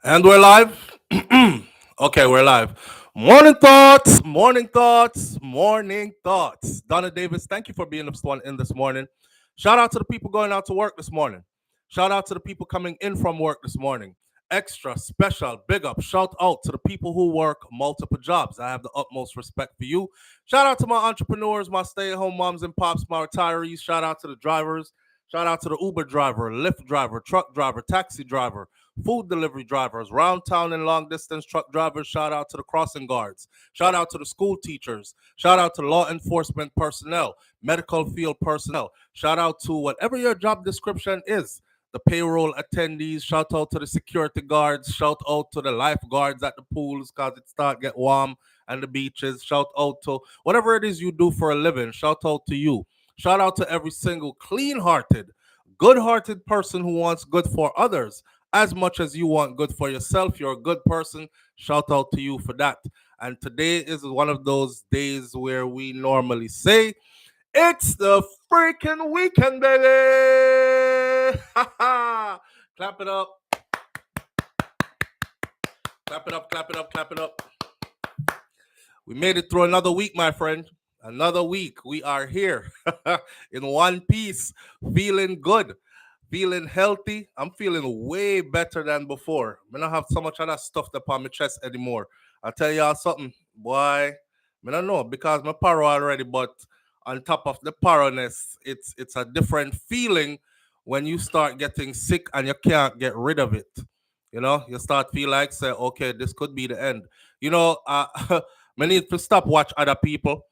And we're live. Okay, we're live. Morning thoughts, morning thoughts, morning thoughts. Donna Davis, thank you for being the one in this morning. Shout out to the people going out to work this morning. Shout out to the people coming in from work this morning. Extra special big up. Shout out to the people who work multiple jobs. I have the utmost respect for you. Shout out to my entrepreneurs, my stay at home moms and pops, my retirees. Shout out to the drivers. Shout out to the Uber driver, Lyft driver, truck driver, taxi driver, food delivery drivers, round town and long distance truck drivers. Shout out to the crossing guards. Shout out to the school teachers. Shout out to law enforcement personnel, medical field personnel. Shout out to whatever your job description is. The payroll attendees. Shout out to the security guards. Shout out to the lifeguards at the pools because it start get warm and the beaches. Shout out to whatever it is you do for a living. Shout out to you. Shout out to every single clean hearted, good hearted person who wants good for others as much as you want good for yourself. You're a good person. Shout out to you for that. And today is one of those days where we normally say, it's the freaking weekend, baby. Clap it up. Clap it up, clap it up, clap it up. We made it through another week, my friend. Another week. We are here in one piece, feeling good, feeling healthy. I'm feeling way better than before. I don't have so much of that stuff upon my chest anymore. I'll tell y'all something, boy. I don't know because my paro already, but on top of the paroness, it's a different feeling when you start getting sick and you can't get rid of it. You start feel like say, okay, this could be the end. I need to stop watch other people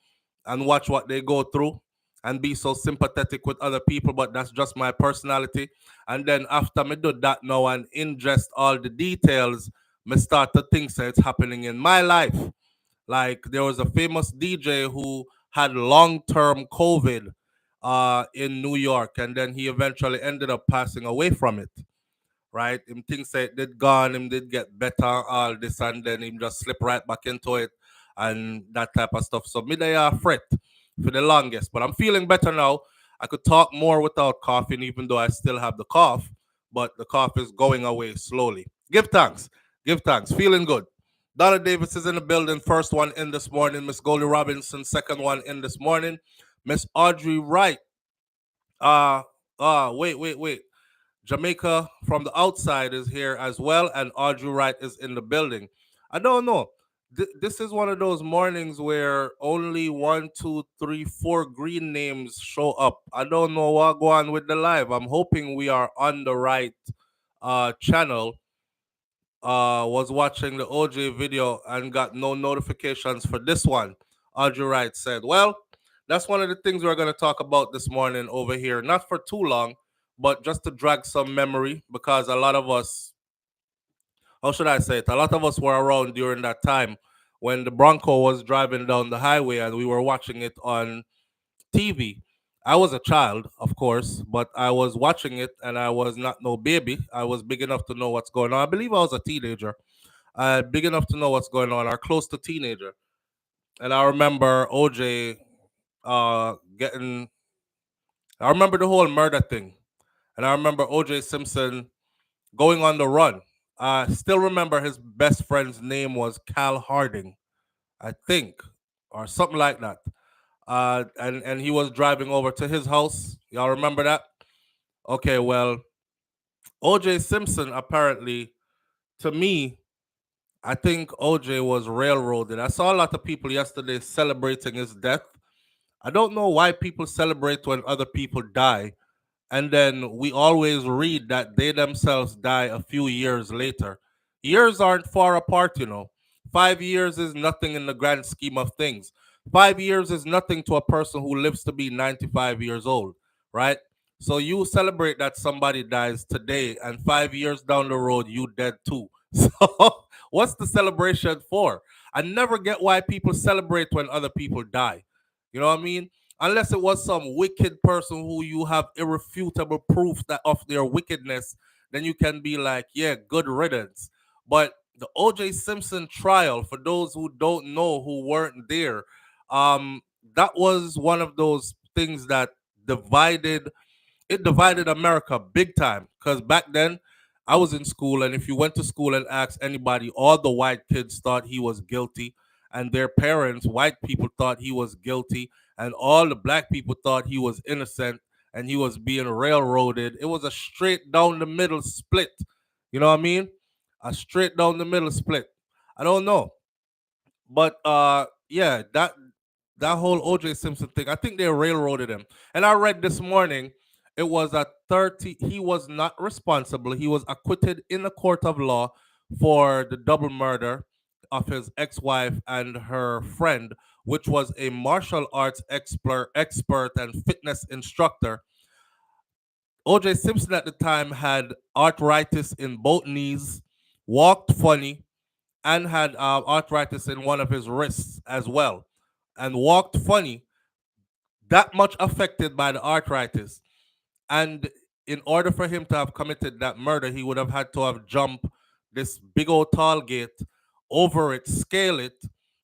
and watch what they go through and be so sympathetic with other people, but that's just my personality. And then after me do that now and ingest all the details, me start to think that it's happening in my life. Like there was a famous DJ who had long-term COVID in New York, and then he eventually ended up passing away from it. Right? Him things say it did gone, him did get better, all this, and then him just slip right back into it and that type of stuff. So me they are fret for the longest, but I'm feeling better now. I could talk more without coughing, even though I still have the cough, but the cough is going away slowly. Give thanks. Give thanks. Feeling good. Donna Davis is in the building. First one in this morning. Miss Goldie Robinson, second one in this morning. Miss Audrey Wright. Wait. Jamaica from the outside is here as well, and Audrey Wright is in the building. I don't know. This is one of those mornings where only one, two, three, four green names show up. I don't know what go on with the live. I'm hoping we are on the right channel. Was watching the OJ video and got no notifications for this one. Audrey Wright said, well, that's one of the things we're going to talk about this morning over here. Not for too long, but just to drag some memory because a lot of us, how should I say it? A lot of us were around during that time when the Bronco was driving down the highway and we were watching it on TV. I was a child, of course, but I was watching it and I was not no baby. I was big enough to know what's going on. I believe I was a teenager, big enough to know what's going on, or close to teenager. And I remember OJ getting. I remember the whole murder thing, and I remember OJ Simpson going on the run. I still remember his best friend's name was Cal Harding, I think, or something like that. And he was driving over to his house. Y'all remember that? Okay, well, OJ Simpson apparently, to me, I think OJ was railroaded. I saw a lot of people yesterday celebrating his death. I don't know why people celebrate when other people die, and then we always read that they themselves die a few years later. Years aren't far apart. 5 years is nothing in the grand scheme of things. 5 years is nothing to a person who lives to be 95 years old, right? So you celebrate that somebody dies today, and 5 years down the road, you dead too. So what's the celebration for? I never get why people celebrate when other people die. You know what I mean? Unless it was some wicked person who you have irrefutable proof that of their wickedness, then you can be like, yeah, good riddance. But the OJ Simpson trial, for those who don't know, who weren't there, that was one of those things that divided America big time. Because back then, I was in school, and if you went to school and asked anybody, all the white kids thought he was guilty, and their parents, white people, thought he was guilty, and all the black people thought he was innocent and he was being railroaded. It was a straight down the middle split. You know what I mean? A straight down the middle split. I don't know. But yeah, that whole OJ Simpson thing, I think they railroaded him. And I read this morning, it was a 30, he was not responsible. He was acquitted in a court of law for the double murder of his ex-wife and her friend, which was a martial arts expert and fitness instructor. OJ Simpson at the time had arthritis in both knees, walked funny, and had arthritis in one of his wrists as well, and walked funny, that much affected by the arthritis. And in order for him to have committed that murder, he would have had to have jumped this big old tall gate, over it, scale it,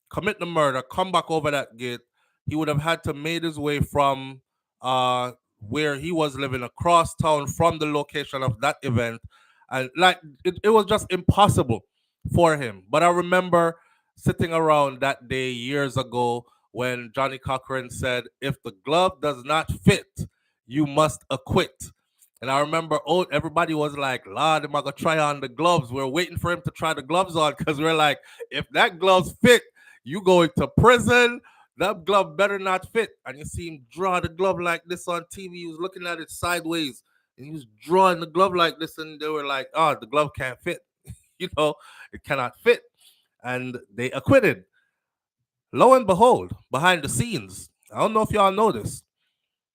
commit the murder, come back over that gate. He would have had to made his way from where he was living across town from the location of that event. And like it was just impossible for him. But I remember sitting around that day years ago when Johnny Cochran said, if the glove does not fit, you must acquit. And I remember, oh, everybody was like, Lord, am I gonna try on the gloves? We're waiting for him to try the gloves on because we're like, if that gloves fit, you going to prison. That glove better not fit. And you see him draw the glove like this on TV. He was looking at it sideways and he was drawing the glove like this, and they were like, oh, the glove can't fit. It cannot fit. And they acquitted. Lo and behold, behind the scenes, I don't know if y'all know this,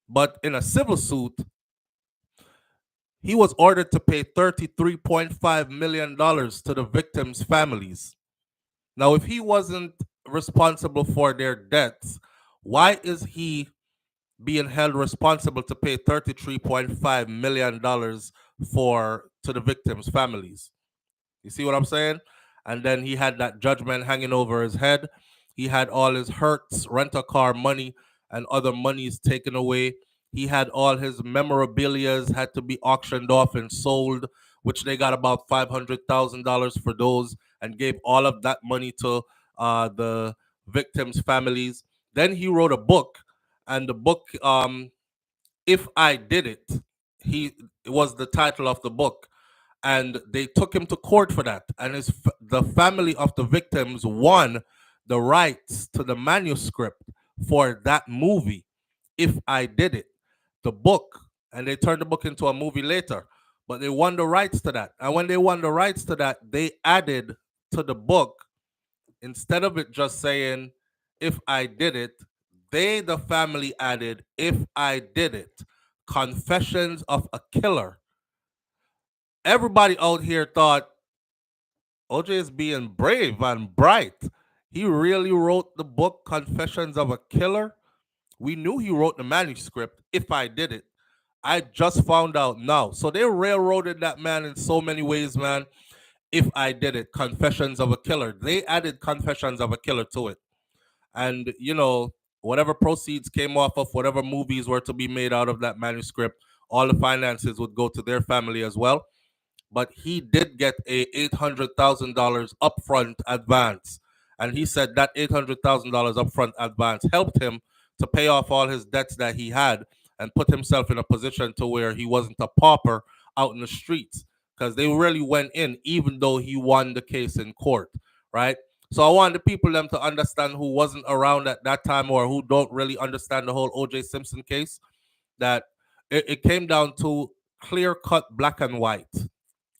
but in a civil suit, he was ordered to pay $33.5 million to the victims' families. Now, if he wasn't responsible for their deaths, why is he being held responsible to pay $33.5 million to the victims' families? You see what I'm saying? And then he had that judgment hanging over his head. He had all his Hertz rental car money and other monies taken away. He had all his memorabilia had to be auctioned off and sold, which they got about $500,000 for those, and gave all of that money to the victims' families. Then he wrote a book, and the book, "If I Did It," it was the title of the book, and they took him to court for that. And the family of the victims won the rights to the manuscript for that movie, If I Did It, the book. And they turned the book into a movie later, but they won the rights to that. And when they won the rights to that, they added to the book, instead of it just saying, If I Did It, the family, added, If I Did It, Confessions of a Killer. Everybody out here thought OJ is being brave and bright. He really wrote the book Confessions of a Killer. We knew he wrote the manuscript, If I Did It. I just found out now. So they railroaded that man in so many ways, man. If I Did It, Confessions of a Killer. They added Confessions of a Killer to it. And, whatever proceeds came off of whatever movies were to be made out of that manuscript, all the finances would go to their family as well. But he did get a $800,000 upfront advance. And he said that $800,000 upfront advance helped him to pay off all his debts that he had and put himself in a position to where he wasn't a pauper out in the streets, because they really went in, even though he won the case in court, right? So I want the people them to understand, who wasn't around at that time or who don't really understand the whole OJ Simpson case, that it came down to clear cut black and white,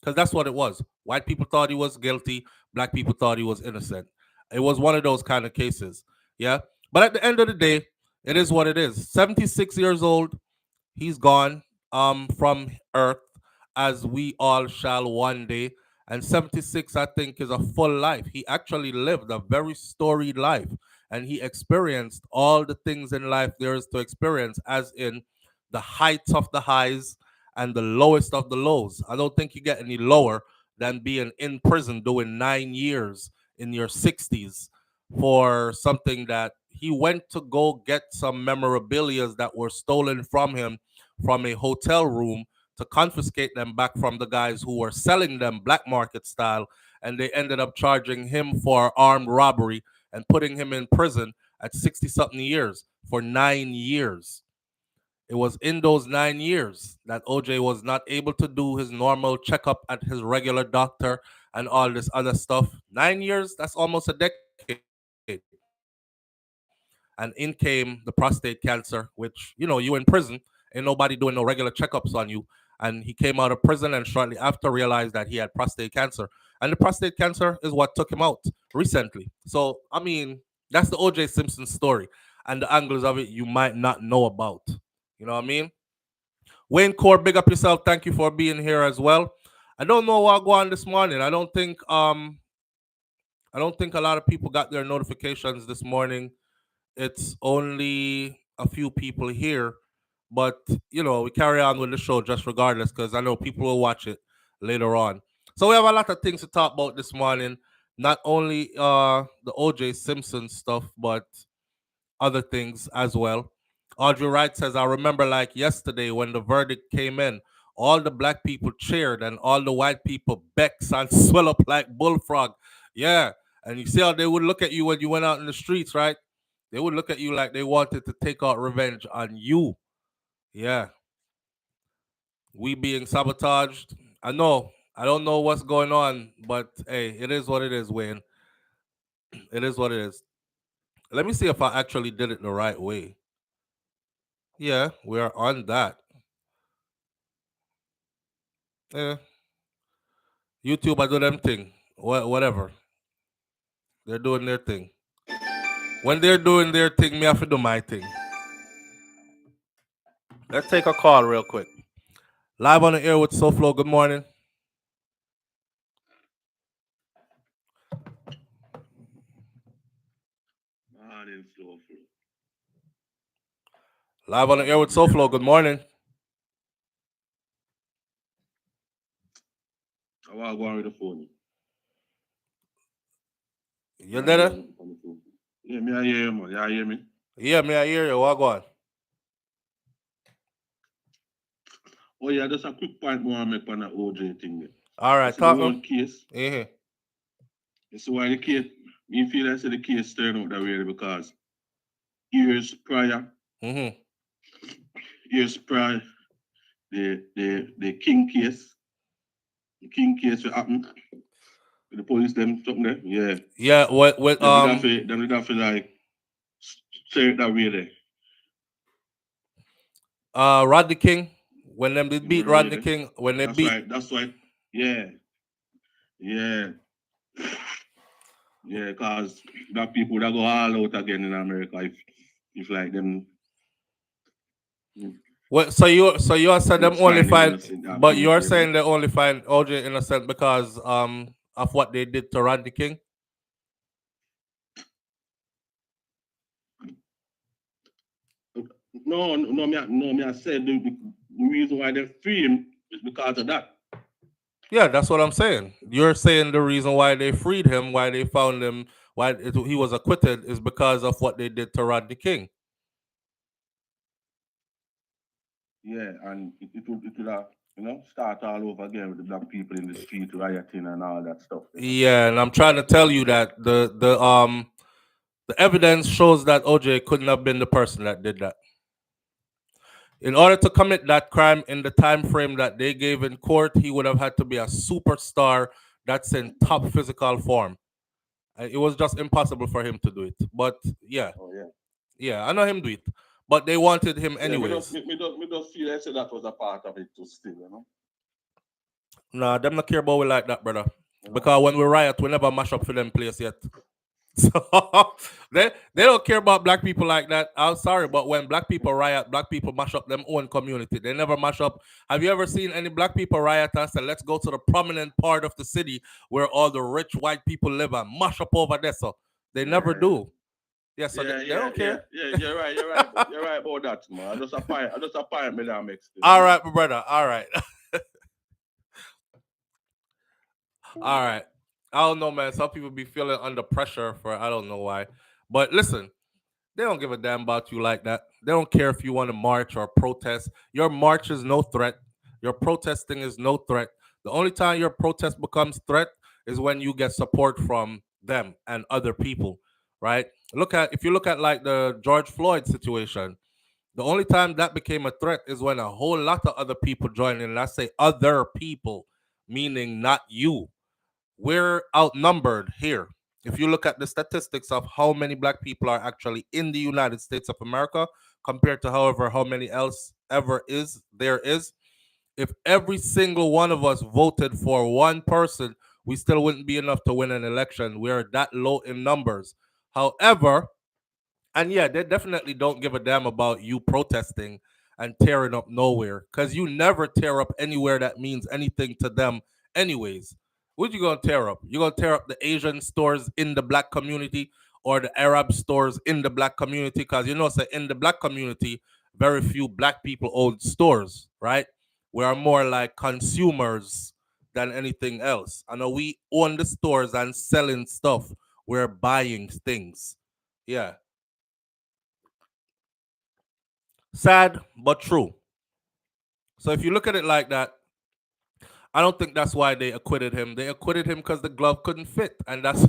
because that's what it was. White people thought he was guilty. Black people thought he was innocent. It was one of those kind of cases. Yeah. But at the end of the day, it is what it is. 76 years old. He's gone from earth, as we all shall one day. And 76, I think, is a full life. He actually lived a very storied life. And he experienced all the things in life there is to experience, as in the heights of the highs and the lowest of the lows. I don't think you get any lower than being in prison doing 9 years in your 60s for something that he went to go get some memorabilia that were stolen from him from a hotel room to confiscate them back from the guys who were selling them black market style, and they ended up charging him for armed robbery and putting him in prison at 60 something years for 9 years. It was in those 9 years that OJ was not able to do his normal checkup at his regular doctor and all this other stuff. 9 years, that's almost a decade. And in came the prostate cancer, which, you in prison, ain't nobody doing no regular checkups on you. And he came out of prison and shortly after realized that he had prostate cancer. And the prostate cancer is what took him out recently. So, I mean, that's the OJ Simpson story and the angles of it you might not know about. You know what I mean? Wayne Core, big up yourself. Thank you for being here as well. I don't know what go on this morning. I don't think a lot of people got their notifications this morning. It's only a few people here, but we carry on with the show just regardless because I know people will watch it later on. So we have a lot of things to talk about this morning. Not only the OJ Simpson stuff, but other things as well. Audrey Wright says, I remember like yesterday when the verdict came in, all the black people cheered and all the white people becks and swell up like bullfrog. Yeah. And you see how they would look at you when you went out in the streets, right? They would look at you like they wanted to take out revenge on you. Yeah. We being sabotaged. I know. I don't know what's going on, but hey, it is what it is, Wayne. It is what it is. Let me see if I actually did it the right way. Yeah, we are on that. Yeah. YouTube, I do them thing. Whatever. They're doing their thing. When they're doing their thing, me have to do my thing. Let's take a call real quick. Live on the air with SouFlo. Good morning. Morning, SouFlo. Live on the air with SouFlo. Good morning. I want to go on with the phone. You did it? Yeah, me I hear you, man. You hear me? Yeah, me I hear you. What go on? Oh yeah, just a quick point more I make on the OJ thing there. All right, It's the talk whole to case. me. You see why the case, me feel I say the case turned out that way because years prior, Mm-hmm. the King case, will happen. The police them something there. Yeah. Yeah, what Them did have to like say it that way there. Rodney King, when them did beat Rodney Really? King, when they That's beat right. That's right. Yeah. Yeah. Yeah, cause that people that go all out again in America if like them what so you are saying them looks only finding find innocent but guilty, you're you know. saying they only find OJ innocent because of what they did to Rodney King? No, I said the reason why they free him is because of that. Yeah, that's what I'm saying. You're saying the reason why they freed him, why they found him, he was acquitted is because of what they did to Rodney King. Yeah, and it would have, start all over again with the black people in the street rioting and all that stuff. Yeah, and I'm trying to tell you that the evidence shows that OJ couldn't have been the person that did that. In order to commit that crime in the time frame that they gave in court, he would have had to be a superstar that's in top physical form. It was just impossible for him to do it. But yeah, Oh yeah. yeah, I know him do it. But they wanted him Yeah, anyways. me just feel I say that was a part of it too still, Nah, them not care about we like that, brother. You know? Because when we riot, we never mash up for them place yet. So they don't care about black people like that. I'm sorry, but when black people riot, black people mash up them own community. They never mash up. Have you ever seen any black people riot and say, let's go to the prominent part of the city where all the rich white people live and mash up over there? So they never do. Yeah, so they don't care. Yeah, you're right. You're right about that, man. I just a point me that makes All right, my brother. All right. All right. I don't know, man. Some people be feeling under pressure for I don't know why. But listen, they don't give a damn about you like that. They don't care if you want to march or protest. Your march is no threat. Your protesting is no threat. The only time your protest becomes threat is when you get support from them and other people, right? Look at if you look at like the George Floyd situation, the only time that became a threat is when a whole lot of other people joined in. And I say other people, meaning not you. We're outnumbered here. If you look at the statistics of how many black people are actually in the United States of America compared to however how many else ever is there is, if every single one of us voted for one person, we still wouldn't be enough to win an election. We're that low in numbers. However, and yeah, they definitely don't give a damn about you protesting and tearing up nowhere because you never tear up anywhere that means anything to them, anyways. What you gonna tear up? You gonna tear up the Asian stores in the black community or the Arab stores in the black community? Because you know, say in the black community, very few black people own stores, right? We are more like consumers than anything else. I know we own the stores and selling stuff. We're buying things. Yeah. Sad but true. So if you look at it like that, I don't think that's why they acquitted him. They acquitted him because the glove couldn't fit, and that's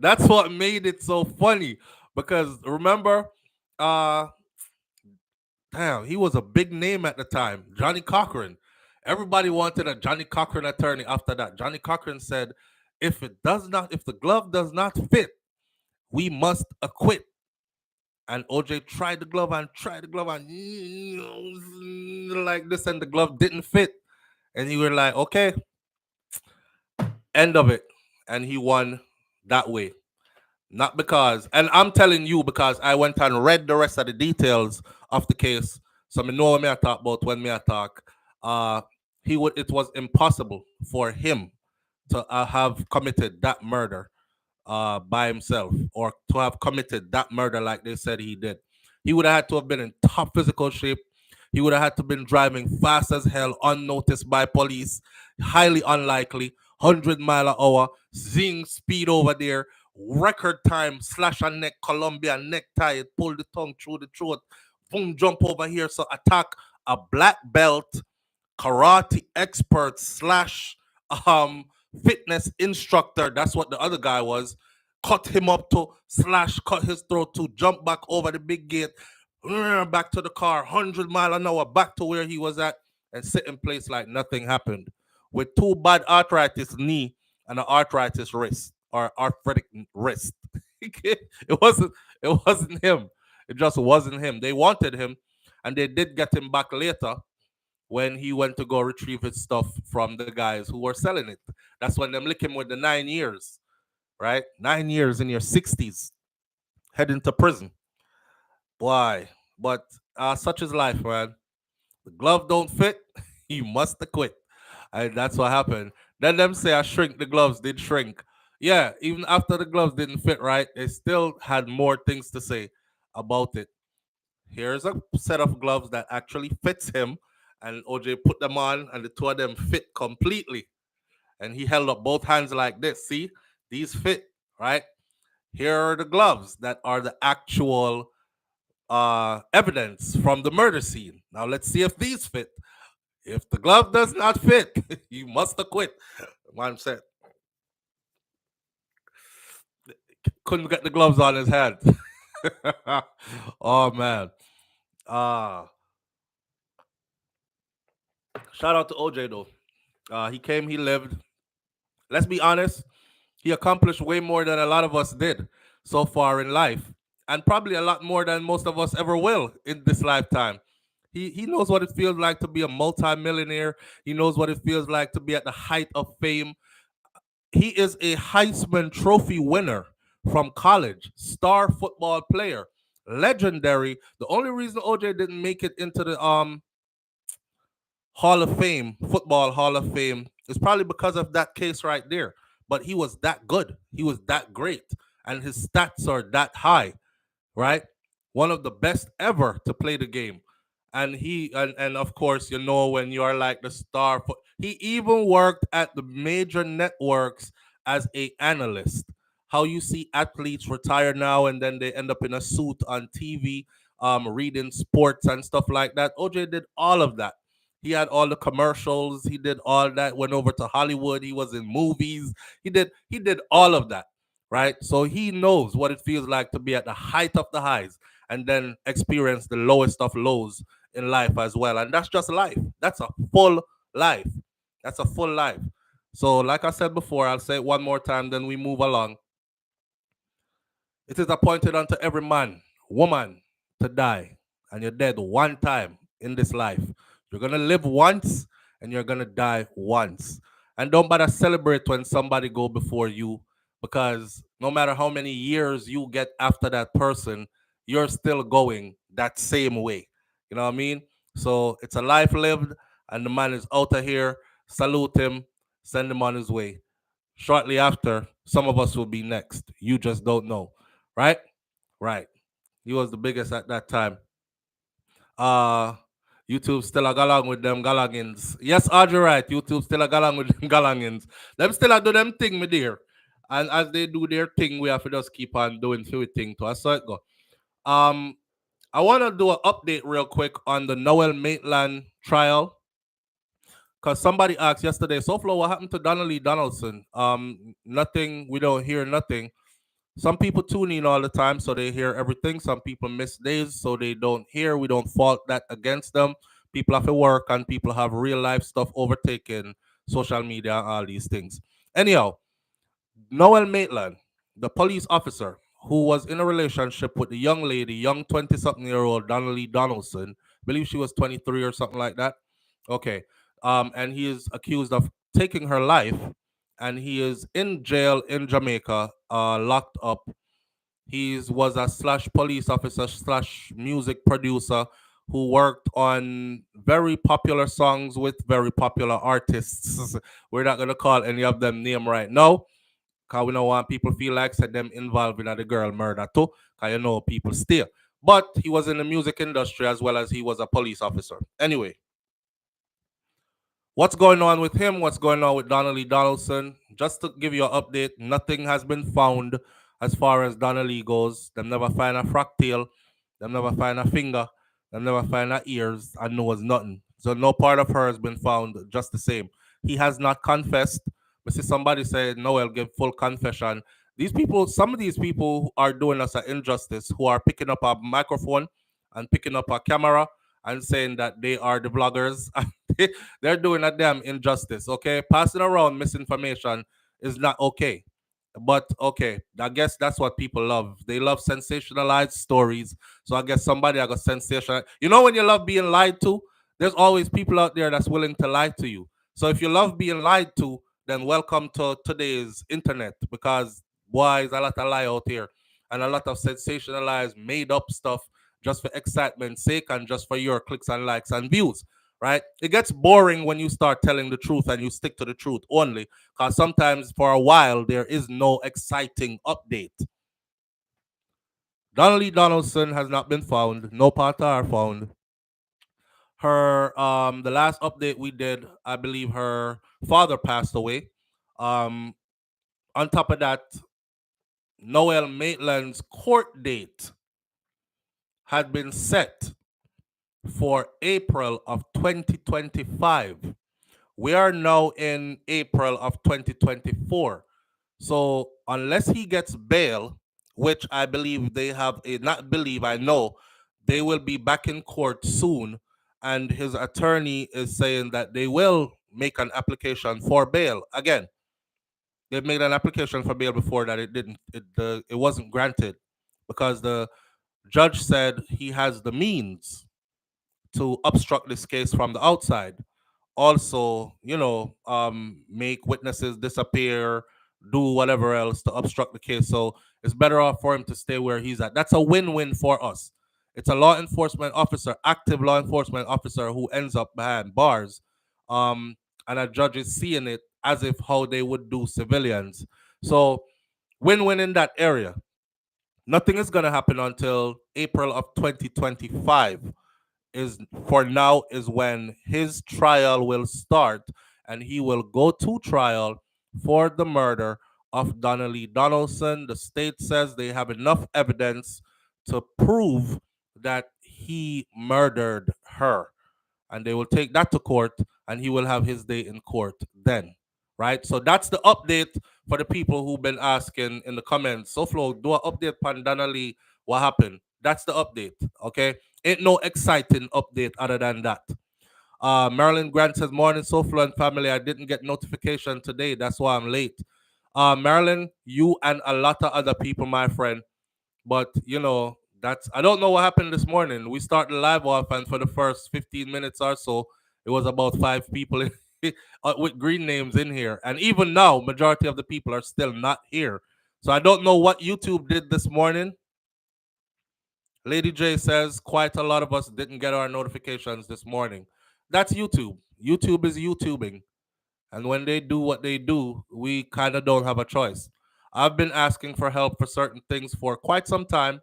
that's what made it so funny. Because remember, uh, damn, he was a big name at the time, Johnny Cochran. Everybody wanted a Johnny Cochran attorney. After that, Johnny Cochran said, if the glove does not fit, we must acquit." And OJ tried the glove and like this, and the glove didn't fit. And he were like, okay, end of it. And he won that way. Not because, and I'm telling you because I went and read the rest of the details of the case. So I know what me I talk about when me I talk. Uh, it was impossible for him to have committed that murder by himself or to have committed that murder like they said he did. He would have had to have been in top physical shape. He would have had to have been driving fast as hell, unnoticed by police. Highly unlikely. 100 mile an hour, zing speed over there, record time, slash a neck, Columbia necktie, pull the tongue through the throat, boom, jump over here. So attack a black belt karate expert slash um fitness instructor. That's what the other guy was. Cut him up to slash cut his throat to jump back over the big gate, back to the car, 100 mile an hour, back to where he was at, and sit in place like nothing happened. With two bad arthritis knee and an arthritis wrist or arthritic wrist. it wasn't it wasn't him. It just wasn't him. They wanted him and they did get him back later when he went to go retrieve his stuff from the guys who were selling it. That's when them lick him with the 9 years, right? 9 years in your 60s, heading to prison. Why? But such is life, man. The glove don't fit, you must acquit. And that's what happened. Then them say I shrink, the gloves did shrink. Yeah, even after the gloves didn't fit right, they still had more things to say about it. Here's a set of gloves that actually fits him. And OJ put them on, and the two of them fit completely. And he held up both hands like this. See, these fit, right? Here are the gloves that are the actual evidence from the murder scene. Now let's see if these fit. If the glove does not fit, you must acquit. Man said, couldn't get the gloves on his hand. Oh man. Uh Shout out to OJ though. He came, he lived. Let's be honest, he accomplished way more than a lot of us did so far in life, and probably a lot more than most of us ever will in this lifetime. He knows what it feels like to be a multimillionaire. He knows what it feels like to be at the height of fame. He is a Heisman Trophy winner from college, star football player, legendary. The only reason OJ didn't make it into the Hall of Fame, football Hall of Fame, is probably because of that case right there. But he was that good. He was that great. And his stats are that high, right? One of the best ever to play the game. And of course, you know, when you're like the star, he even worked at the major networks as a analyst. How you see athletes retire now and then they end up in a suit on TV, reading sports and stuff like that. OJ did all of that. He had all the commercials. He did all that. Went over to Hollywood. He was in movies. He did all of that, right? So he knows what it feels like to be at the height of the highs and then experience the lowest of lows in life as well. And that's just life. That's a full life. That's a full life. So, like I said before, I'll say it one more time, then we move along. It is appointed unto every man, woman to die, and you're dead one time in this life. You're gonna live once and you're gonna die once. And don't bother celebrate when somebody go before you, because no matter how many years you get after that person, you're still going that same way. You know what I mean? So it's a life lived, and the man is out of here. Salute him, send him on his way. Shortly after, some of us will be next. You just don't know. Right? Right. He was the biggest at that time. Uh YouTube still a galang with them galangins. Yes, Audrey, right. YouTube still a galang with them galangins. Them still a do them thing, me dear. And as they do their thing, we have to just keep on doing few thing to us. So it go. Um, I want to do an update real quick on the Noel Maitland trial, because somebody asked yesterday, SouFlo, what happened to Donnelly Donaldson? Nothing. We don't hear nothing. Some people tune in all the time, so they hear everything. Some people miss days, so they don't hear. We don't fault that against them. People have to work, and people have real life stuff overtaken social media and all these things. Anyhow, Noel Maitland, the police officer who was in a relationship with the young lady, young 20 something year old Donnelly Donaldson, believe she was 23 or something like that. Okay. And he is accused of taking her life, and he is in jail in Jamaica, locked up. He was a slash police officer slash music producer who worked on very popular songs with very popular artists. We're not gonna call any of them name right now, because we don't want people feel like said them involved in the girl murder too, because you know people steal. But he was in the music industry as well as he was a police officer. Anyway, what's going on with him? What's going on with Donnelly Donaldson? Just to give you an update, nothing has been found as far as Donnelly goes. Them never find a frack tail. Them never find a finger. Them never find a ears and nose, nothing. So no part of her has been found, just the same. He has not confessed. But see, somebody said Noel give full confession. These people, some of these people who are doing us an injustice, who are picking up a microphone and picking up a camera and saying that they are the bloggers. They're doing a damn injustice, okay? Passing around misinformation is not okay. But okay, I guess that's what people love. They love sensationalized stories. So I guess somebody I got sensational. You know when you love being lied to, there's always people out there that's willing to lie to you. So if you love being lied to, then welcome to today's internet, because boy, there's a lot of lie out here and a lot of sensationalized, made up stuff just for excitement's sake and just for your clicks and likes and views, right? It gets boring when you start telling the truth and you stick to the truth only, because sometimes for a while there is no exciting update. Donnelly Donaldson has not been found. No part are found. Her the last update we did, I believe her father passed away. Um on top of that, Noel Maitland's court date had been set for April of 2025. We are now in April of 2024. So unless he gets bail, which I believe they have a, not believe, I know they will be back in court soon, and his attorney is saying that they will make an application for bail. Again, they've made an application for bail before that, it wasn't granted because the judge said he has the means to obstruct this case from the outside. Also, make witnesses disappear, do whatever else to obstruct the case. So it's better off for him to stay where he's at. That's a win-win for us. It's a law enforcement officer, active law enforcement officer, who ends up behind bars, um, and a judge is seeing it as if how they would do civilians. So win-win in that area. Nothing is gonna happen until April of 2025 is for now is when his trial will start, and he will go to trial for the murder of Donnelly Donaldson. The state says they have enough evidence to prove that he murdered her. and they will take that to court, and he will have his day in court then, right? So that's the update for the people who've been asking in the comments. So Flo, do an update pan Donnelly, what happened? That's the update, okay? Ain't no exciting update other than that. Marilyn Grant says, morning, SouFlo and family. I didn't get notification today. That's why I'm late. Marilyn, you and a lot of other people, my friend. But, that's, I don't know what happened this morning. We started live off, and for the first 15 minutes or so, it was about 5 people with green names in here. And even now, majority of the people are still not here. So I don't know what YouTube did this morning. Lady J says quite a lot of us didn't get our notifications this morning. That's YouTube. YouTube is YouTubing. And when they do what they do, we kind of don't have a choice. I've been asking for help for certain things for quite some time,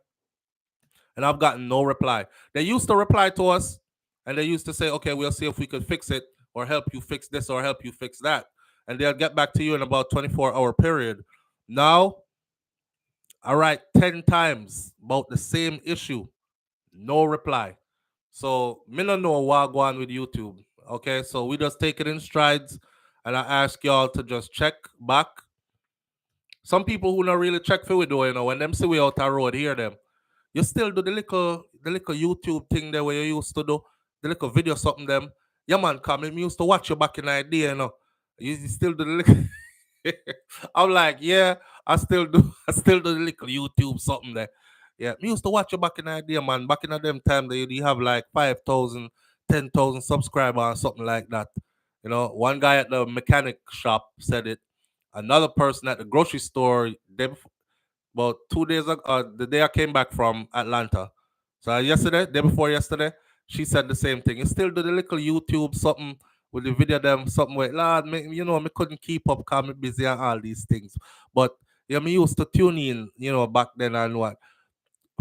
and I've gotten no reply. They used to reply to us, and they used to say, okay, we'll see if we could fix it or help you fix this or help you fix that. And they'll get back to you in about 24-hour period. Now, I write 10 times about the same issue, no reply. So me no know what go on with YouTube. Okay, so we just take it in strides, and I ask y'all to just check back. Some people who not really check for we do, when them see we out the road, hear them. You still do the little YouTube thing there where you used to do the little video something them. Yeah man, come. Me used to watch you back in the day, You still do the little I'm like, yeah, I still do. I still do the little YouTube something there. Yeah, me used to watch you back in the idea, man. Back in the them time, they you have like 5,000, 10,000 subscribers or something like that. One guy at the mechanic shop said it. Another person at the grocery store, about 2 days ago, the day I came back from Atlanta. So yesterday, day before yesterday, she said the same thing. You still do the little YouTube something with the video them something with lad, me couldn't keep up because I'm busy and all these things. But yeah, me used to tune in, back then and what.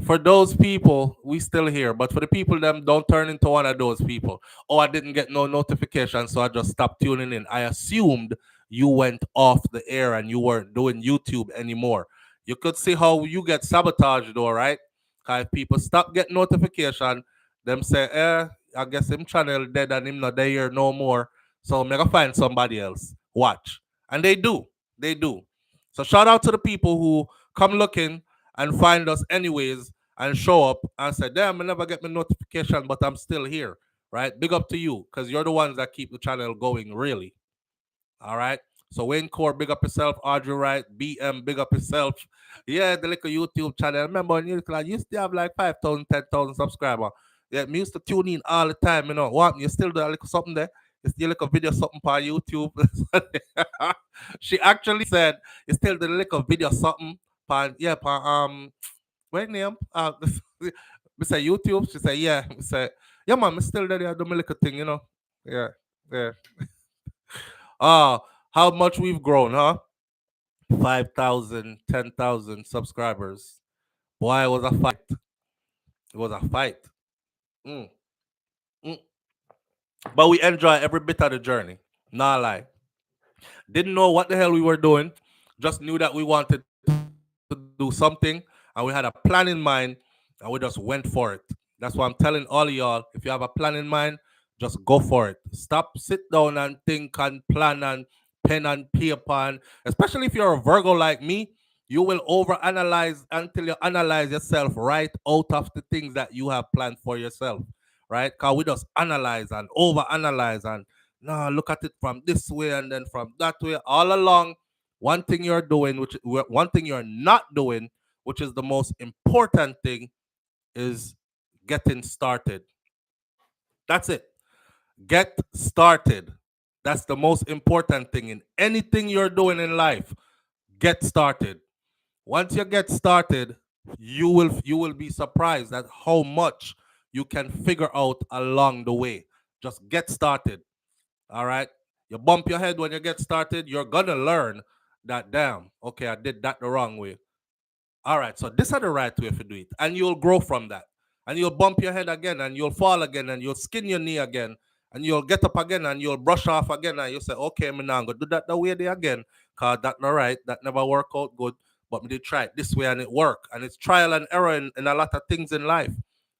For those people, we still here. But for the people them, don't turn into one of those people. Oh, I didn't get no notification, so I just stopped tuning in. I assumed you went off the air and you weren't doing YouTube anymore. You could see how you get sabotaged though, right? Because if people stop getting notification, them say, I guess him channel dead and him not there no more. So I'm gonna find somebody else. Watch. And they do. They do. So shout out to the people who come looking and find us anyways and show up and say, damn, I never get my notification, but I'm still here. Right? Big up to you, because you're the ones that keep the channel going, really. All right. So Wayne Core, big up yourself. Audrey Wright, BM, big up yourself. Yeah, the little YouTube channel. Remember when you used to have like 5,000, 10,000 subscribers. Yeah, me used to tune in all the time, What? You still do a little something there? You still like a video something on YouTube. She actually said you still do a little video something on what name? We say YouTube. She said, yeah. We say, yeah, man, I still there, do my little thing. Yeah, yeah. How much we've grown, huh? 5,000, 10,000 subscribers. Boy, it was a fight. It was a fight. Mm, mm. But we enjoy every bit of the journey. Nah lie. Didn't know what the hell we were doing. Just knew that we wanted to do something, and we had a plan in mind, and we just went for it. That's why I'm telling all of y'all, if you have a plan in mind, just go for it. Stop, sit down and think and plan and pen and paper. And especially if you're a Virgo like me, you will overanalyze until you analyze yourself right out of the things that you have planned for yourself. Right? Because we just analyze and overanalyze and no, look at it from this way and then from that way. All along, one thing you're doing, one thing you're not doing, which is the most important thing, is getting started. That's it. Get started. That's the most important thing in anything you're doing in life. Get started. Once you get started, you will be surprised at how much you can figure out along the way. Just get started. All right. You bump your head when you get started, you're gonna learn that damn, okay, I did that the wrong way. All right, so this is the right way to do it. And you'll grow from that. And you'll bump your head again, and you'll fall again, and you'll skin your knee again, and you'll get up again, and you'll brush off again, and you'll say, okay, me now go do that the way there again. Cause that not right, that never work out good. But me did try it this way and it work. And it's trial and error in a lot of things in life.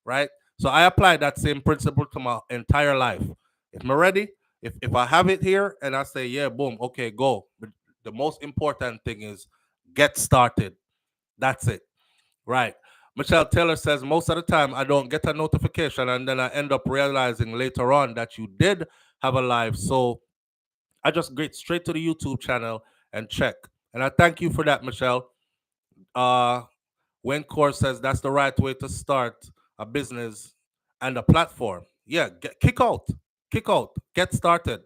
Right? So I apply that same principle to my entire life. If I'm ready, if I have it here and I say, yeah, boom, okay, go. But the most important thing is get started. That's it. Right. Michelle Taylor says most of the time I don't get a notification and then I end up realizing later on that you did have a live. So I just get straight to the YouTube channel and check. And I thank you for that, Michelle. Uh Core says that's the right way to start a business and a platform. Yeah, kick out, get started.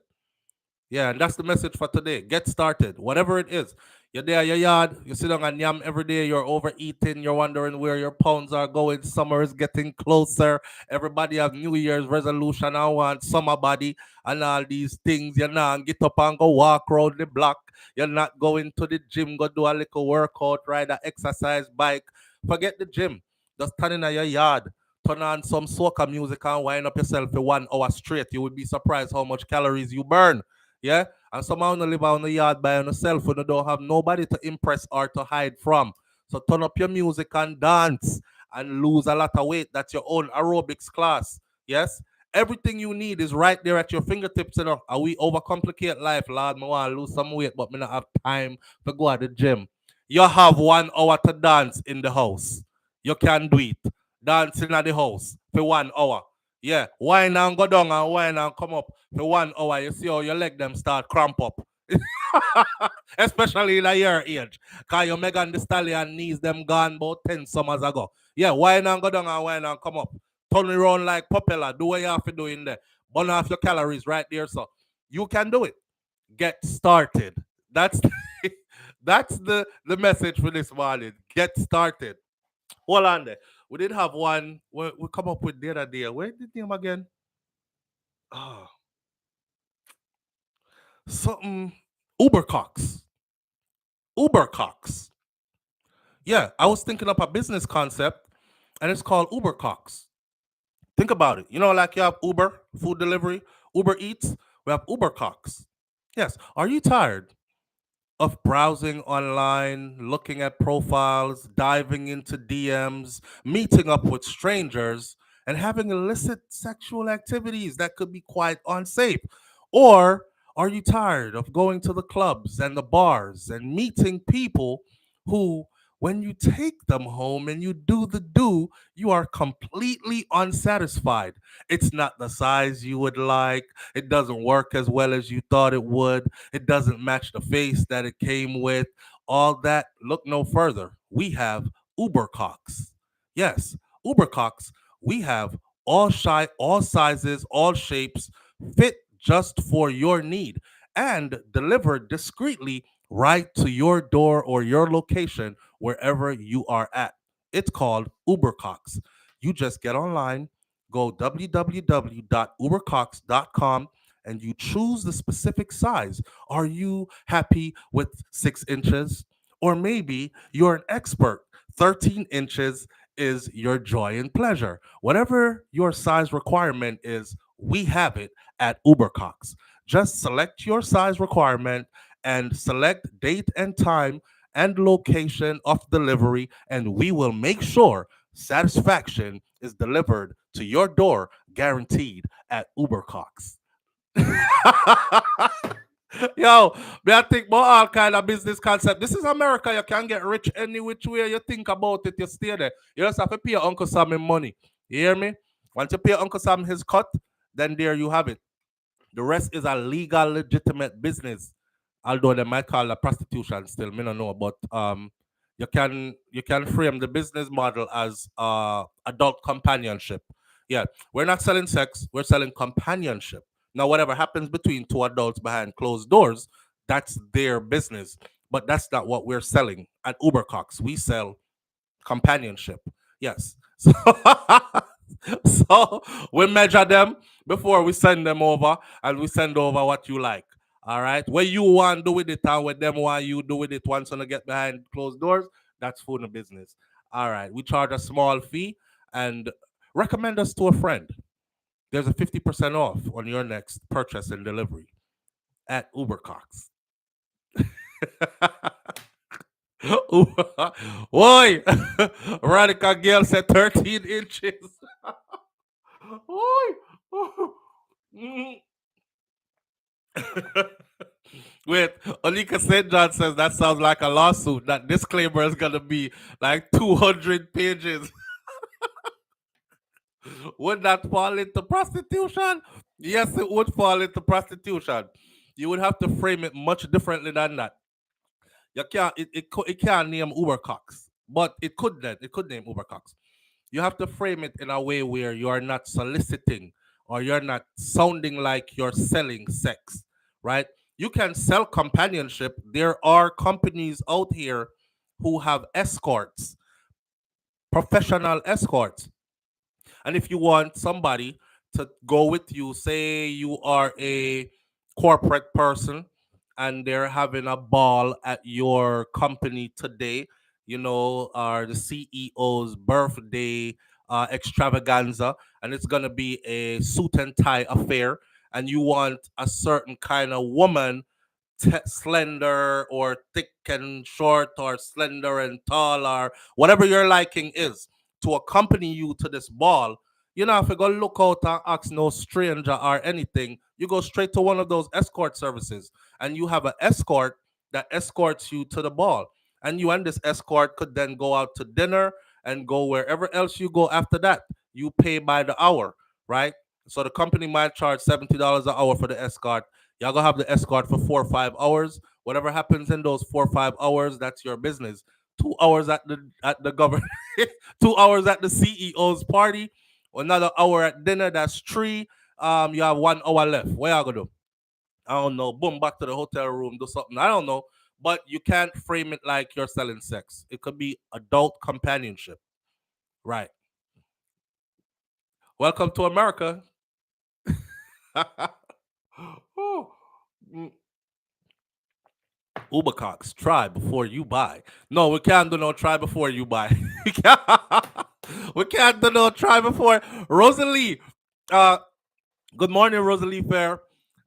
Yeah, and that's the message for today. Get started, whatever it is. You're there, your yard, you sit down and yam every day, you're overeating, you're wondering where your pounds are going. Summer is getting closer. Everybody have New Year's resolution. I want summer body and all these things. You're not get up and go walk around the block. You're not going to the gym, go do a little workout, ride an exercise bike. Forget the gym. Just stand in your yard. Turn on some soca music and wind up yourself for 1 hour straight. You would be surprised how much calories you burn. Yeah, and somehow you live on the yard by yourself when you don't have nobody to impress or to hide from. So turn up your music and dance and lose a lot of weight. That's your own aerobics class. Yes, everything you need is right there at your fingertips. You know, and we overcomplicate life, Lord. I want to lose some weight, but I don't have time to go at the gym. You have 1 hour to dance in the house. You can do it. Dancing at the house for 1 hour. Yeah, wine and go down and wine and come up for 1 hour. You see how your leg them start cramp up. Especially in a year age. Cause your Megan the Stallion knees them gone about 10 summers ago. Yeah, wine and go down and wine and come up. Turn it around like propeller. Do what you have to do in there. Burn off your calories right there. So you can do it. Get started. That's that's the message for this morning. Get started. Hold on there. We did have one. We come up with the other day. Where did the name again? Oh, something Ubercox. Ubercox. Yeah, I was thinking up a business concept, and it's called Ubercox. Think about it. You know, like you have Uber food delivery, Uber Eats. We have Ubercox. Yes. Are you tired of browsing online, looking at profiles, diving into DMs, meeting up with strangers, and having illicit sexual activities that could be quite unsafe? Or are you tired of going to the clubs and the bars and meeting people who, when you take them home and you do the do, you are completely unsatisfied? It's not the size you would like, it doesn't work as well as you thought it would, it doesn't match the face that it came with. All that, look no further. We have Ubercox. Yes, Ubercox. We have all sizes, all shapes, fit just for your need, and delivered discreetly right to your door or your location wherever you are at. It's called Ubercox. You just get online, go www.ubercox.com, and you choose the specific size. Are you happy with 6 inches? Or maybe you're an expert. 13 inches is your joy and pleasure. Whatever your size requirement is, we have it at Ubercox. Just select your size requirement and select date and time and location of delivery, and we will make sure satisfaction is delivered to your door, guaranteed at Ubercox. Yo, me I think about all kind of business concept. This is America. You can get rich any which way you think about it. You stay there. You just have to pay your Uncle Sam his money. You hear me? Once you pay Uncle Sam his cut, then there you have it. The rest is a legal, legitimate business. Although they might call it prostitution still, me don't know. But you can frame the business model as adult companionship. Yeah, we're not selling sex, we're selling companionship. Now, whatever happens between two adults behind closed doors, that's their business. But that's not what we're selling at Ubercox. We sell companionship. Yes. So, so we measure them before we send them over, and we send over what you like. All right. What you want to do with it and what them want you do with it once you get behind closed doors, that's food and business. All right. We charge a small fee and recommend us to a friend. There's a 50% off on your next purchase and delivery at Ubercox. Oi! Radical girl said 13 inches. Oi! Wait, Onika St. John says that sounds like a lawsuit. That disclaimer is gonna be like 200 pages. Would that fall into prostitution? Yes, it would fall into prostitution. You would have to frame it much differently than that. You can't it can't name Uber Cox, but it could name Uber Cox. You have to frame it in a way where you are not soliciting or you're not sounding like you're selling sex, right? You can sell companionship. There are companies out here who have escorts, professional escorts. And if you want somebody to go with you, say you are a corporate person and they're having a ball at your company today, or the CEO's birthday extravaganza, and it's going to be a suit and tie affair, and you want a certain kind of woman, slender or thick and short or slender and tall or whatever your liking is, to accompany you to this ball. If you go look out and ask no stranger or anything, you go straight to one of those escort services and you have an escort that escorts you to the ball. And you and this escort could then go out to dinner and go wherever else you go after that. You pay by the hour, right? So the company might charge $70 an hour for the escort. Y'all gonna have the escort for 4 or 5 hours. Whatever happens in those 4 or 5 hours, that's your business. 2 hours at the government, 2 hours at the CEO's party, another hour at dinner. That's three. You have 1 hour left. What y'all gonna do? I don't know. Boom, back to the hotel room, do something. I don't know. But you can't frame it like you're selling sex. It could be adult companionship. Right. Welcome to America. Oh, mm. Ubercox, try before you buy. No, we can't do no try before you buy. We can't do no try before. Rosalie, uh, good morning, Rosalie Fair.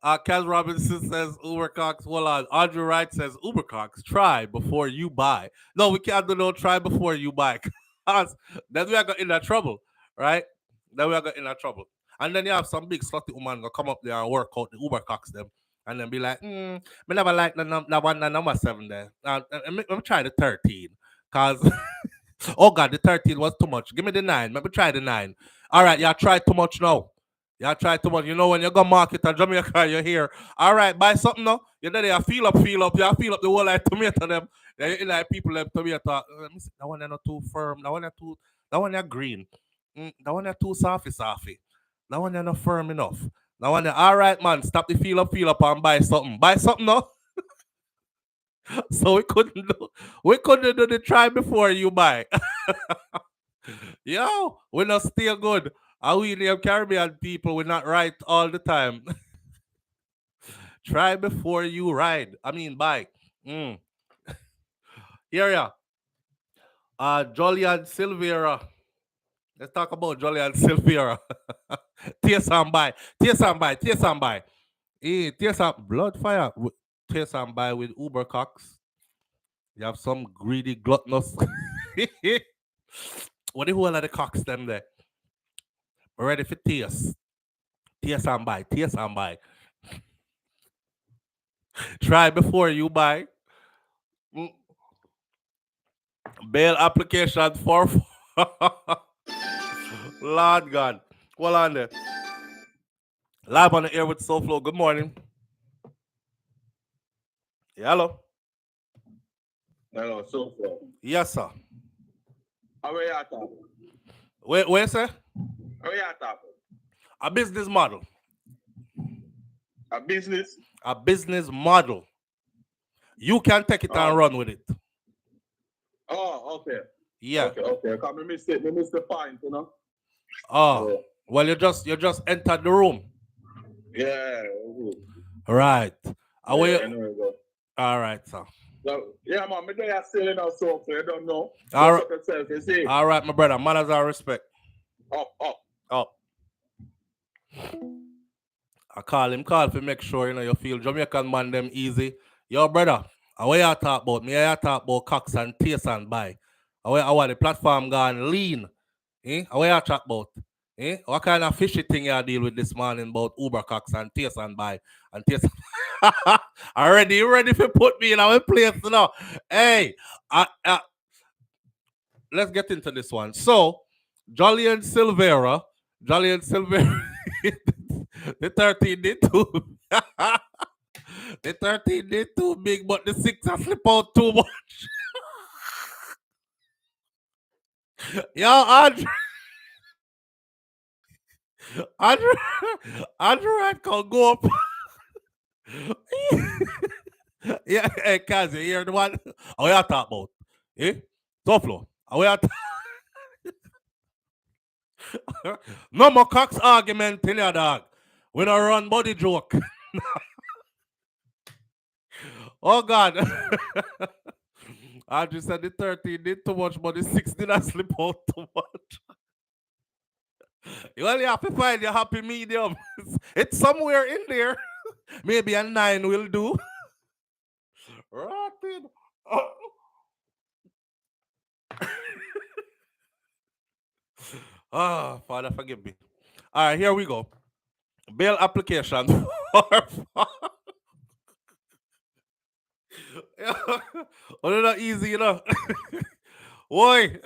Kaz Robinson says Ubercox. Hold on. Audrey Wright says Ubercox, try before you buy. No, we can't do no try before you buy. 'Cause then we are going in that trouble, right? Then we are going in that trouble. And then you have some big slutty woman go come up there and work out the Ubercox them. And then be like, me never like the one, the number 7 there. Let me try the 13. Because, oh God, the 13 was too much. Give me the 9. Let me try the 9. All right, y'all try too much now. Y'all try too much. When you go market at Jamaica, you're here. All right, buy something now. You're there, you feel up. You feel up the whole like tomato them. Then you like people like tomato. Let me see. That one not too firm. That one green. That one too softy. That one not firm enough. That one all right, man. Stop the feel up and buy something. Buy something now. So we couldn't do the try before you buy. Yo, we're not still good. Are we the Caribbean people? We're not right all the time. Try before you ride. I mean, buy. Mm. Here, yeah. Jolyan Silvera. Let's talk about Jolyan Silvera. Tears and buy. Tears and buy. Tears and buy. Tears and blood fire. Tears and buy with Uber Cox. You have some greedy gluttonous. What the whole of the cocks them there? We're ready for tears. Tears and buy. Tears and buy. Try before you buy. Mm. Bail application for Lord God. Hold on there. Live on the air with SouFLo. Good morning. Hello. Hello, so far. Yes, sir. How are you talking? Where, sir? How are you talking? A business model. A business? A business model. You can take it and run with it. Oh, okay. Yeah. Okay. Come, me miss the point, you know. Oh. Yeah. Well, you just entered the room. Yeah. Right. Away. I know you go. All right, sir. So, yeah, man, me there still in our soap, so I don't know. All right. Yourself, you see. All right, my brother. Manners and respect. Up. I call to make sure you feel Jamaican man them easy. Yo, brother, away you talk about me, I talk about cocks and taste and buy. Away the platform gone lean. Away you talk about. Eh? What kind of fishy thing you deal with this morning about Uber Cox and Taste and Buy and Taste? Already, you ready to put me in our place now? Hey, let's get into this one. So, Jolyan Silvera, the 13 did too. The 13 did too big, but the 6 has slip out too much. Yo, Andrew, Andrew, I can go up. Yeah, hey, Kaz, you hear the one? How you talk about? Eh? SouFLo. How you No more Cox argument in your dog. We don't run body joke. Oh God. I just said the 13 did too much, but the 6 did not slip out too much. You only have to find your happy medium. It's somewhere in there. Maybe a 9 will do. Rapid. Ah, Father, forgive me. All right, here we go. Bail application for oh, not easy, you know. Why?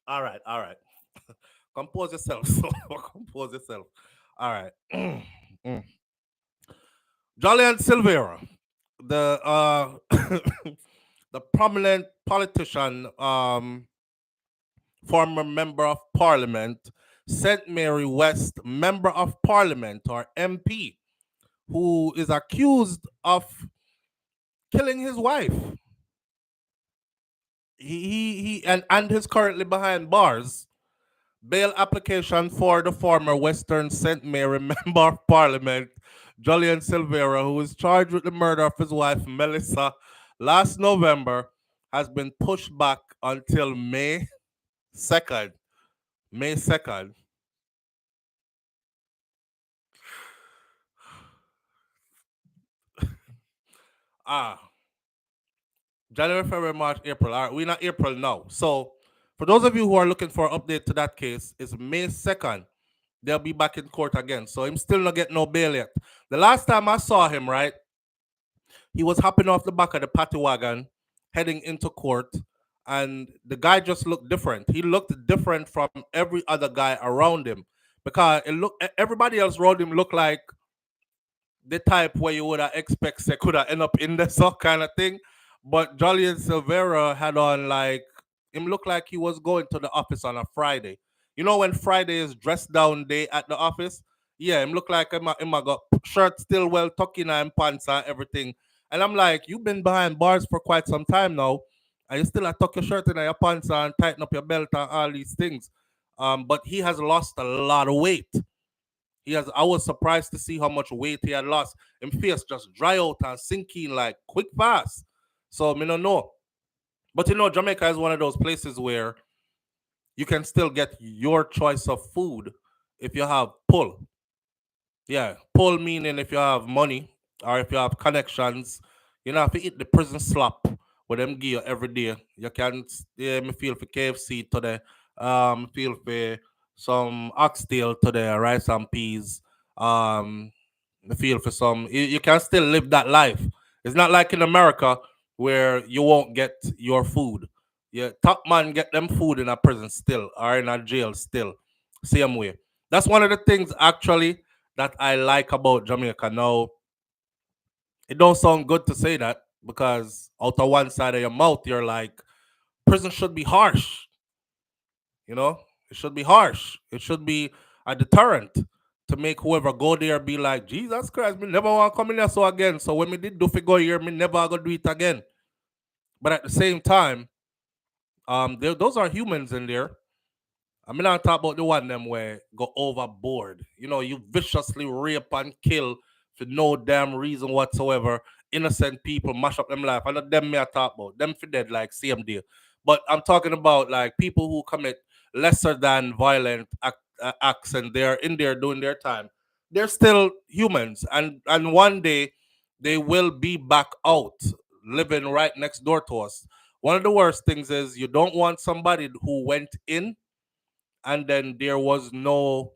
All right, all right. Compose yourself. So compose yourself. All right. Mm. Jolyan Silvera, the the prominent politician, former member of parliament, St. Mary West member of parliament or MP, who is accused of killing his wife. And is currently behind bars. Bail application for the former Western St. Mary Member of Parliament, Jolyan Silvera, who is charged with the murder of his wife, Melissa, last November, has been pushed back until May 2nd. May 2nd. Ah, January, February, March, April. All right, we're not April now. So, for those of you who are looking for an update to that case, it's May 2nd. They'll be back in court again. So, I'm still not getting no bail yet. The last time I saw him, right, he was hopping off the back of the paddy wagon, heading into court, and the guy just looked different. He looked different from every other guy around him because everybody else around him looked like the type where you would have expect they could have end up in the so kind of thing. But Jolyan Silvera had on like him looked like he was going to the office on a Friday. You know when Friday is dress down day at the office? Yeah, him look like him a got shirt still well tucked in and pants and everything. And I'm like, you've been behind bars for quite some time now, and you still a tuck your shirt in your pants and tighten up your belt and all these things. But he has lost a lot of weight. He has. I was surprised to see how much weight he had lost. And face just dry out and sinking like quick fast. So me don't know. But you know, Jamaica is one of those places where you can still get your choice of food if you have pull. Yeah, pull meaning if you have money or if you have connections. You know, if you eat the prison slop with them give you every day, you can yeah, me feel for KFC today. Feel for some oxtail today, rice and peas. Me feel for some. You can still live that life. It's not like in America where you won't get your food. Yeah, top man get them food in a prison still or in a jail still. Same way. That's one of the things actually that I like about Jamaica. Now, it don't sound good to say that because out of one side of your mouth, you're like, prison should be harsh. You know, it should be harsh. It should be a deterrent to make whoever go there be like, Jesus Christ, me never want to come in here so again. So when me did do for go here, me never gonna do it again. But at the same time, those are humans in there. I mean, I talk about the one them where go overboard. You know, you viciously rape and kill for no damn reason whatsoever. Innocent people mash up them life. I know them me I talk about. Them for dead like same day. But I'm talking about like people who commit lesser than violent acts and they're in there doing their time. They're still humans, and one day they will be back out living right next door to us. One of the worst things is you don't want somebody who went in and then there was no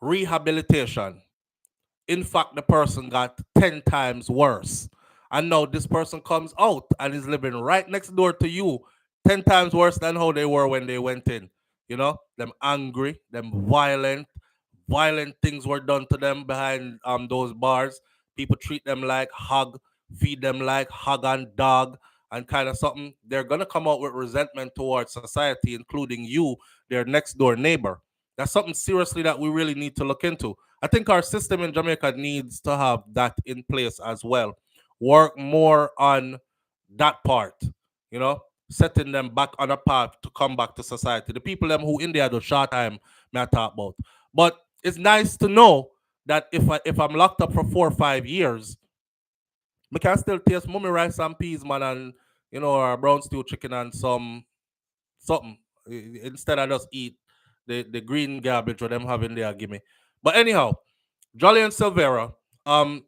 rehabilitation. In fact, the person got 10 times worse. And now this person comes out and is living right next door to you, 10 times worse than how they were when they went in. You know, them angry, them violent things were done to them behind those bars. People treat them like hog, feed them like hog and dog, and kind of something. They're gonna come out with resentment towards society, including you, their next door neighbor. That's something seriously that we really need to look into. I think our system in Jamaica needs to have that in place as well. Work more on that part, you know, setting them back on a path to come back to society. The people them who in there the short time may I talk about. But it's nice to know that if I'm locked up for 4 or 5 years, I can still taste mummy rice and peas, man, and or brown stew chicken and some something instead I just eat the green garbage what them have in there. Give me. But anyhow, Jolyan Silvera. Um,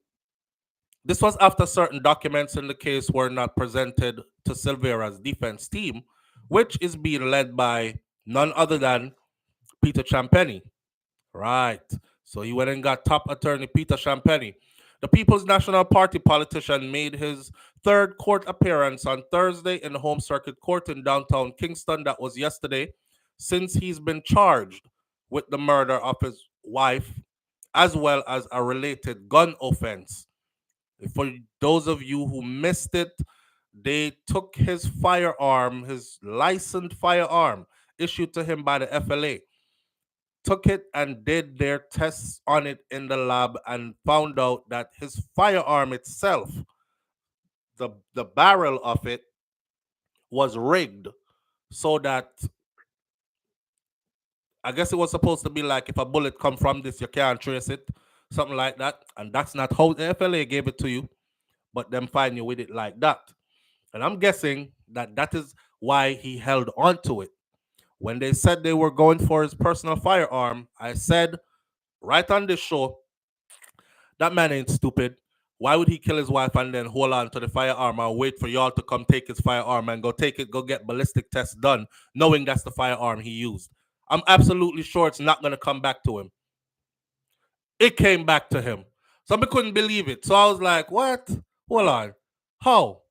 this was after certain documents in the case were not presented to Silvera's defense team, which is being led by none other than Peter Champagny. Right. So he went and got top attorney Peter Champagny. The People's National Party politician made his third court appearance on Thursday in the Home Circuit Court in downtown Kingston. That was yesterday, since he's been charged with the murder of his wife as well as a related gun offense. For those of you who missed it, they took his firearm, his licensed firearm issued to him by the FLA, took it and did their tests on it in the lab and found out that his firearm itself, the barrel of it, was rigged so that I guess it was supposed to be like if a bullet come from this, you can't trace it, something like that. And that's not how the FLA gave it to you, but them find you with it like that. And I'm guessing that that is why he held on to it. When they said they were going for his personal firearm, I said right on this show, that man ain't stupid. Why would he kill his wife and then hold on to the firearm and wait for y'all to come take his firearm and go take it, go get ballistic tests done, knowing that's the firearm he used? I'm absolutely sure it's not going to come back to him. It came back to him. Some people couldn't believe it. So I was like, what? Hold on. How?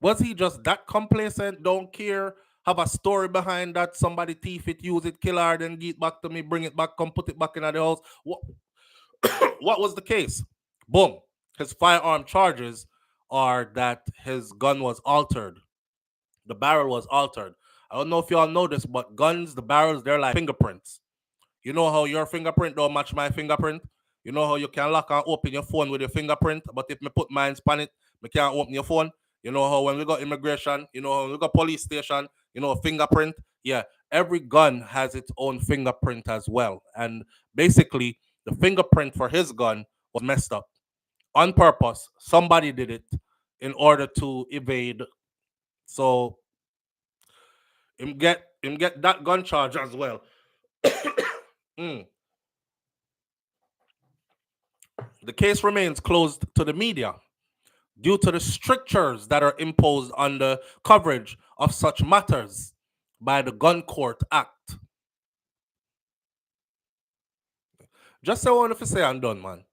Was he just that complacent? Don't care? Have a story behind that? Somebody thief it, use it, kill her, then get back to me, bring it back, come put it back in the house. What was the case? Boom. His firearm charges are that his gun was altered. The barrel was altered. I don't know if y'all know this, but guns, the barrels, they're like fingerprints. You know how your fingerprint don't match my fingerprint? You know how you can lock and open your phone with your fingerprint, but if me put mine on it, me can't open your phone. You know how when we got immigration, you know how we got police station, you know, fingerprint. Yeah, every gun has its own fingerprint as well. And basically, the fingerprint for his gun was messed up on purpose. Somebody did it in order to evade. So him get that gun charge as well. Mm. The case remains closed to the media due to the strictures that are imposed on the coverage of such matters by the Gun Court Act. Just so I wanted to say I'm done, man.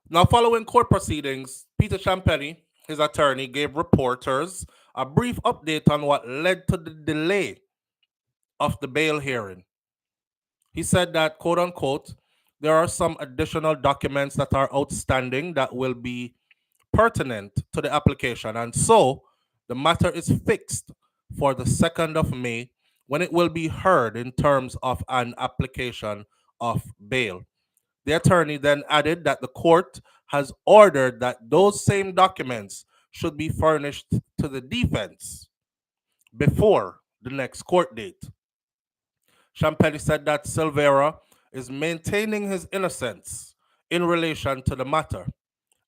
Now, following court proceedings, Peter Champagny, his attorney, gave reporters a brief update on what led to the delay of the bail hearing. He said that, quote unquote, there are some additional documents that are outstanding that will be pertinent to the application. And so the matter is fixed for the 2nd of May when it will be heard in terms of an application of bail. The attorney then added that the court has ordered that those same documents should be furnished to the defense before the next court date. Champagny said that Silvera is maintaining his innocence in relation to the matter,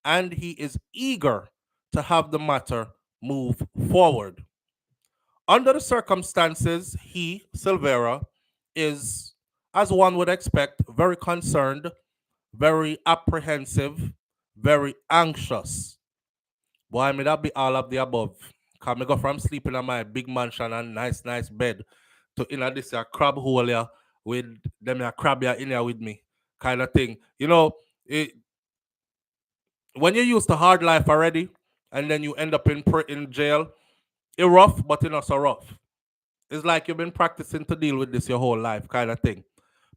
and he is eager to have the matter move forward. Under the circumstances, he, Silvera, is, as one would expect, very concerned, very apprehensive, very anxious. Boy, I mean, that be all of the above. Cause me go from sleeping on my big mansion and nice bed to in this crab hole here with them crab here in here with me, kind of thing. You know, it, when you're used to hard life already, and then you end up in jail, it's rough, but it's not so rough. It's like you've been practicing to deal with this your whole life, kind of thing.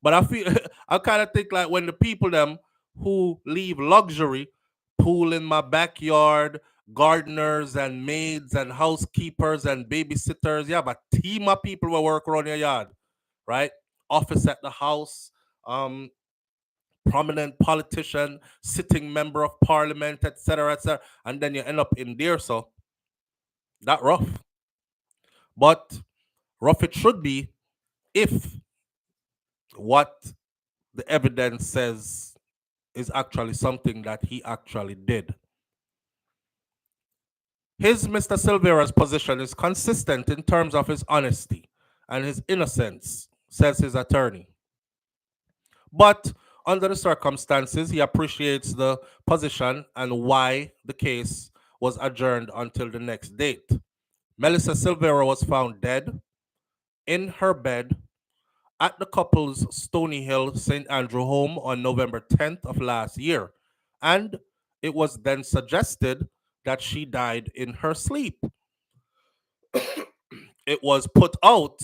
But I feel I kind of think like when the people them who leave luxury, pool in my backyard, gardeners and maids and housekeepers and babysitters, you have a team of people who work around your yard, right? Office at the house, um, prominent politician, sitting member of parliament, etc., etc., and then you end up in there. So that rough, but rough it should be if what the evidence says is actually something that he actually did. His Mr. Silvera's position is consistent in terms of his honesty and his innocence, says his attorney. But under the circumstances, he appreciates the position and why the case was adjourned until the next date. Melissa Silvera was found dead in her bed at the couple's Stony Hill St. Andrew home on November 10th of last year, and it was then suggested that she died in her sleep. It was put out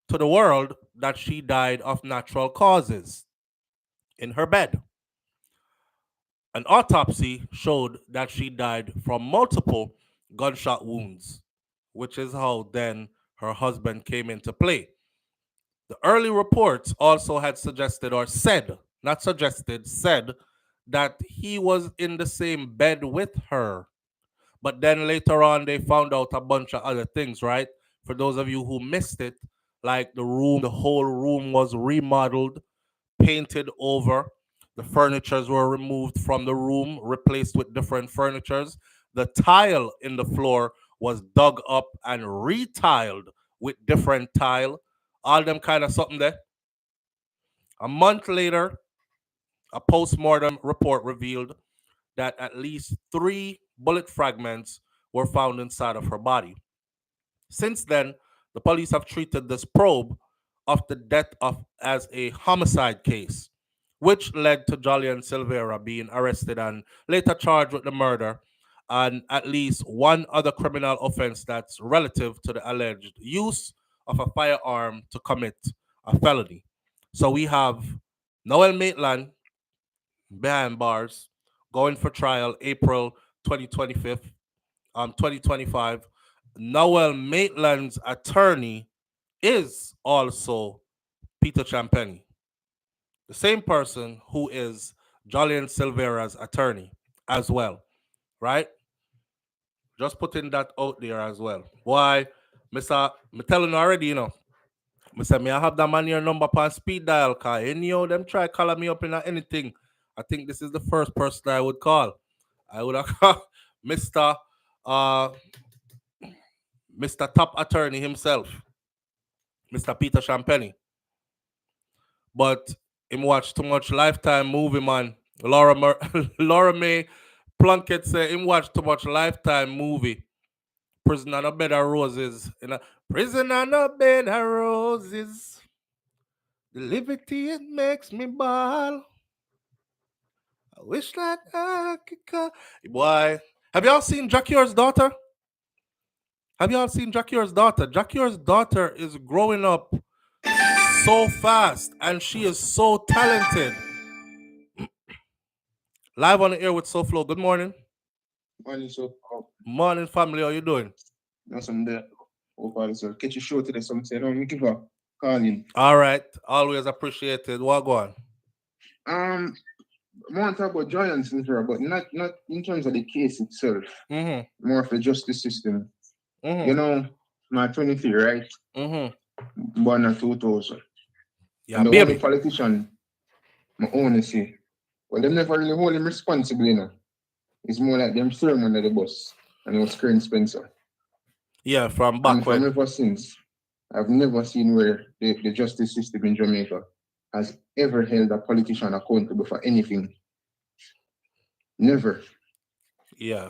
to the world that she died of natural causes in her bed. An autopsy showed that she died from multiple gunshot wounds, which is how then her husband came into play. The early reports also had suggested, or said, not suggested, said that he was in the same bed with her. But then later on, they found out a bunch of other things, right? For those of you who missed it, like the whole room was remodeled, painted over. The furnitures were removed from the room, replaced with different furnitures. The tile in the floor was dug up and retiled with different tile. All them kind of something there. A month later, a post-mortem report revealed that at least 3 bullet fragments were found inside of her body. Since then, the police have treated this probe of the death of as a homicide case, which led to Jolyan Silvera being arrested and later charged with the murder and at least one other criminal offense that's relative to the alleged use of a firearm to commit a felony. So we have Noel Maitland behind bars going for trial April 2025. Noel Maitland's attorney is also Peter Champagny, the same person who is Jolyan Silvera's attorney as well, right? Just putting that out there as well. Why, Mr. Me telling you already, I say me I have that man your number on speed dial, cause any of them try calling me up in anything. I think this is the first person I would call. I would have called Mr. Uh Mr. Top Attorney himself, Mr. Peter Champagny. But him watch too much Lifetime movie, man. Laura May Plunkett say him watch too much Lifetime movie. Prison on a bed of roses. Prison on a bed of roses. The liberty it makes me ball. I wish that I could call. Boy, have y'all seen Jacquier's daughter? Have y'all seen Jacquier's daughter? Jacquier's daughter is growing up so fast and she is so talented. Live on the air with SouFLo. Good morning. Morning, so Morning, family. How you doing? that's some there. Hope all is well. Catch your show today. Some say, no, me give a call in. All right. Always appreciated. What go on? I want to talk about Jolyan Silvera, but not in terms of the case itself. Mm-hmm. More of the justice system. Mm-hmm. You know, my 23, right? Mm-hmm. Born in 2000. Yeah, and the baby. only politician I own to say, well, them never really hold him responsible, you know. It's more like them threw him under the bus, and it was Karen Spencer. Yeah, from back And when. from ever since, I've never seen where the justice system in Jamaica has ever held a politician accountable for anything. Never. Yeah.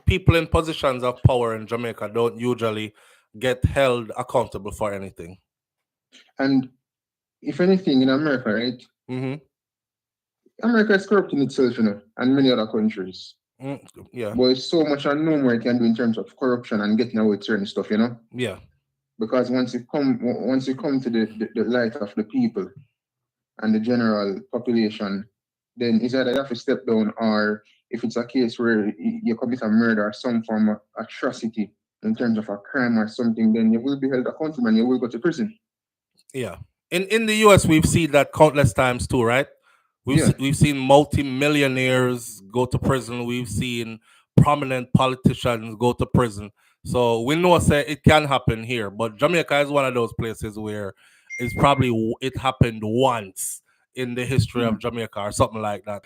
People in positions of power in Jamaica don't usually get held accountable for anything. And if anything in America, right? Mm-hmm. America is corrupting itself, and many other countries. Yeah. But it's so much unknown what it can do in terms of corruption and getting away with certain stuff. Yeah. Because once you come to the light of the people and the general population, then it's either you have to step down, or if it's a case where you commit a murder or some form of atrocity in terms of a crime or something, then you will be held accountable and you will go to prison. Yeah. In the US we've seen that countless times too, right? Yeah. We've seen multi-millionaires go to prison. We've seen prominent politicians go to prison. So we know say it can happen here, but Jamaica is one of those places where it happened once in the history of Mhm. Jamaica or something like that.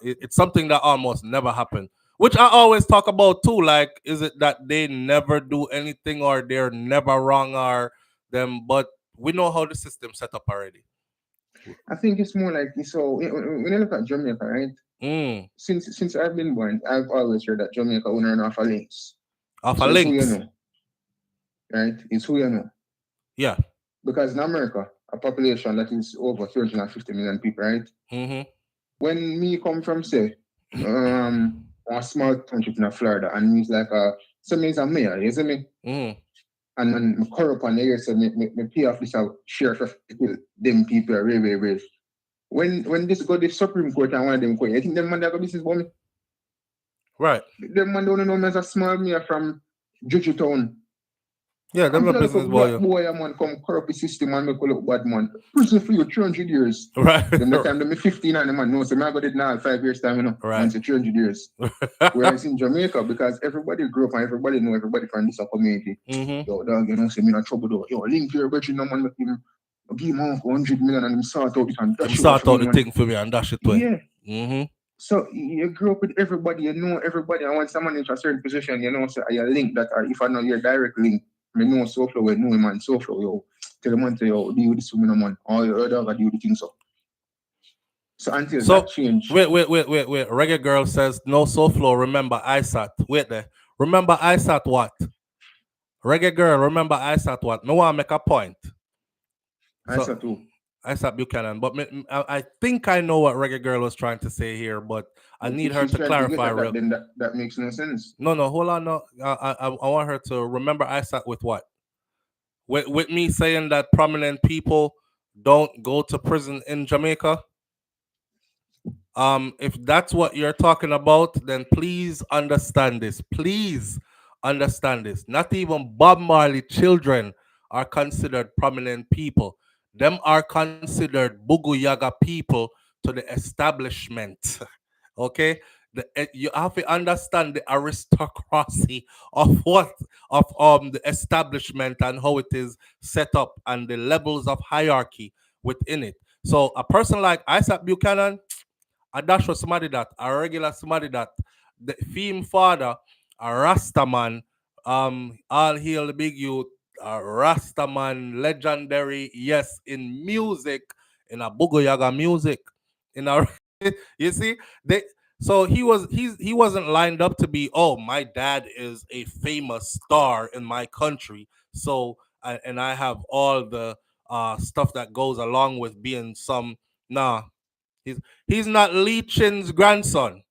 It's something that almost never happened. Which I always talk about too. Like, is it that they never do anything or they're never wrong or them? But we know how the system set up already. I think it's more like so when you look at Jamaica, right? Mm. Since I've been born, I've always heard that Jamaica owner off a links. Off a So it's who you links. know, right? It's who you know. Yeah. Because in America, a population that is over 250 million people, right? Mm-hmm. When me come from say, a small country in Florida, and me's like so me's a mayor, you see me? Mm. And me corrupt on the year, so me pay off this share of people, them people are very, very rich. When this go the Supreme Court and one of them court, I think them man that go business for me. Right. Them man don't know me as a small mayor from Juju Town. Yeah, I'm them a gonna look business up boy. black boy a man come corrupt the system and make a look bad man. Prison for you 300 years. Right. Then the time them 15 and the man no, so I got it now 5 years time, Right. Once 300 years. Whereas in Jamaica, because everybody grew up and everybody know everybody from this community. Mm-hmm. Yo, dog, say me in trouble though. Yo, link your budget no man make him give him 100 million and him sort out it and Them dash it off sort for out me, the man. thing for me and dash it away. Yeah. Mm-hmm. So you grew up with everybody, you know everybody, and when someone in a certain position, so you link that, or if I know your direct link, I know SouFLo, we know him man, SouFLo, yo, tell him to yo, do this for me, no man, or your other guy do the thing so. So until So that change, wait. Reggae girl says no SouFLo. Remember ISAT. Wait there. Remember ISAT what? Reggae girl. Remember ISAT what? Me want to make a point. I So saw too. ISAT Buchanan. But I think I know what Reggae girl was trying to say here, but I But need if her she's to trying to get clarify at that, real. then that makes no sense. No, hold on. No, I want her to remember ISAT with what? With me saying that prominent people don't go to prison in Jamaica. If that's what you're talking about, then please understand this. Please understand this. Not even Bob Marley children are considered prominent people. Them are considered Bugu Yaga people to the establishment. Okay, you have to understand the aristocracy of what of the establishment and how it is set up and the levels of hierarchy within it. So a person like Isaac Buchanan, a dash was somebody that a regular somebody that the theme father, a Rasta man, all hail the big youth, a Rasta man, legendary, yes, in music, in a Bugoyaga music, in a you see they. So he wasn't lined up to be, oh, my dad is a famous star in my country, so and I have all the stuff that goes along with being some. Nah, he's not Leachin's grandson.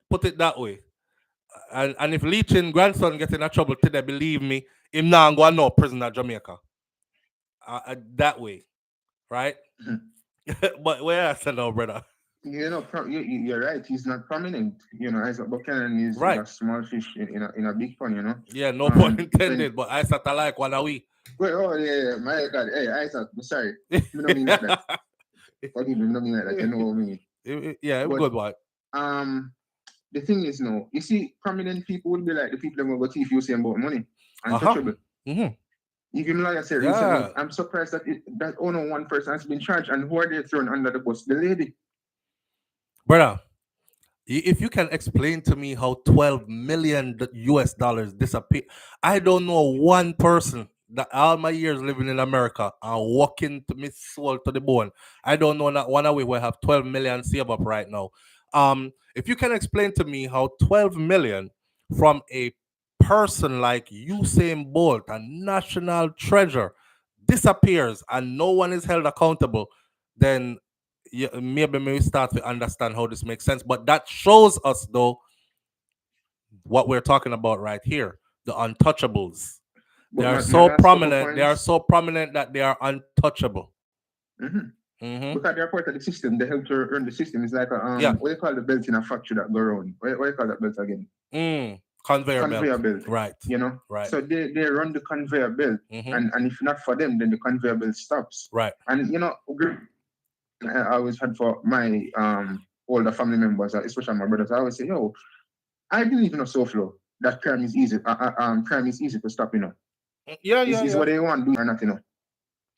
Put it that way. And if Leachin grandson get in a trouble today, believe me, him not go no prison at Jamaica. That way, right? But where I said no, brother. You're right. He's not prominent. Isaac Buchanan is Right. a small fish in a big pond. Yeah, no pun intended. When, But I sat like one a week. wait, oh yeah, my God. Hey, Isaac, I'm sorry. I don't mean like that. Forgive me, I don't mean like that. You know what I mean. Yeah, it was But good, boy. the thing is, no, you see, prominent people will be like the people that will go to if you say about money, Uh-huh. untouchable. Mm-hmm. Even like I said Yeah. recently, I'm surprised that only one person has been charged, and who are they thrown under the bus? The lady. Brother, if you can explain to me how 12 million US dollars disappear, I don't know one person that all my years living in America and walking to me soul to the bone. I don't know not one away where have 12 million save up right now. If you can explain to me how 12 million from a person like Usain Bolt, a national treasure, disappears and no one is held accountable, then maybe we start to understand how this makes sense. But that shows us, though, what we're talking about right here, the untouchables. They But are my so last couple prominent. They are points. so prominent that they are untouchable. Mhm. Hmm. Because they're part of the system. They help to run the system. It's like a, Yeah. what do you call the belt in a factory that go around? What do you call that belt again? Conveyor belt. Conveyor belt. Right. You know? Right. So they run the conveyor belt. Hmm. And if not for them, then the conveyor belt stops. Right. And you know, I always had for my older family members, especially my brothers, I always say, yo, I believe in a SouFlo that crime is easy. Crime is easy to stop, you know. Yeah, Is what they want to do or not, you know.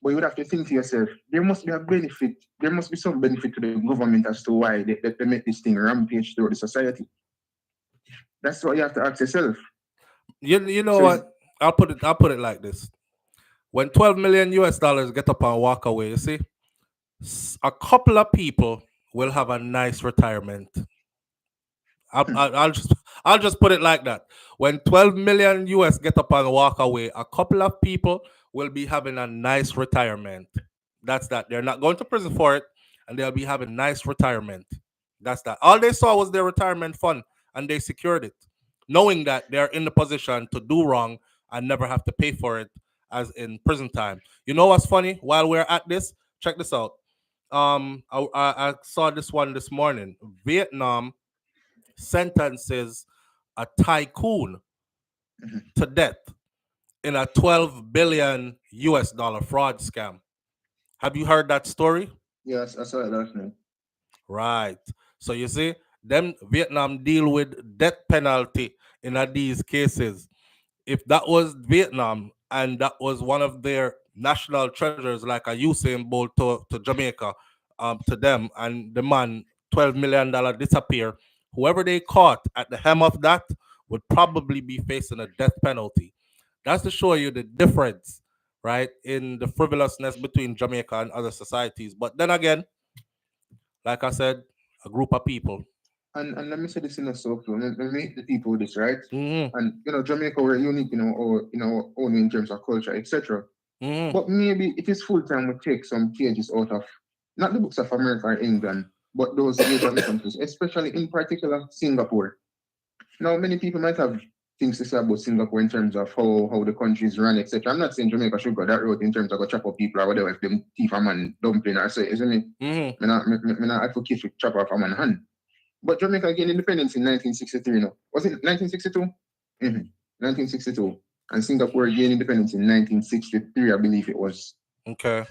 But you would have to think to yourself, there must be a benefit. There must be some benefit to the government as to why they make this thing rampage through the society. That's what you have to ask yourself. You know So what? I'll put it like this. When 12 million US dollars get up and walk away, you see, a couple of people will have a nice retirement. I'll just put it like that. When 12 million US get up and walk away, a couple of people will be having a nice retirement. That's that. They're not going to prison for it, and they'll be having nice retirement. That's that. All they saw was their retirement fund, and they secured it, knowing that they're in the position to do wrong and never have to pay for it, as in prison time. You know what's funny? While we're at this, check this out. I saw this one this morning. Vietnam sentences a tycoon Mhm. to death in a 12 billion US dollar fraud scam. Have you heard that story? yes, I saw it last night. Right. So you see, them Vietnam deal with death penalty in a these cases. If that was Vietnam and that was one of their national treasures, like a Usain Bolt to Jamaica, to them, and the man $12 million disappear, whoever they caught at the hem of that would probably be facing a death penalty. That's to show you the difference, right, in the frivolousness between Jamaica and other societies. But then again, like I said, a group of people. And let me say this in a SouFlo. Let me hit the people with this, right? Hmm. And you know, Jamaica, we're unique, only in terms of culture, etc. Hmm. But maybe it is full time we take some pages out of not the books of America or England, but those Asian countries, especially in particular Singapore. Now, many people might have things to say about Singapore in terms of how the country is run, etc. I'm not saying Jamaica should go that road in terms of go chop up people or whatever if them thief a man dumpling or say, isn't it? Hmm. Me not advocate for chop off a man hand. But Jamaica gained independence in 1963, you know. Was it 1962? Mm-hmm. 1962. And Singapore gained independence in 1963, I believe it was. Okay.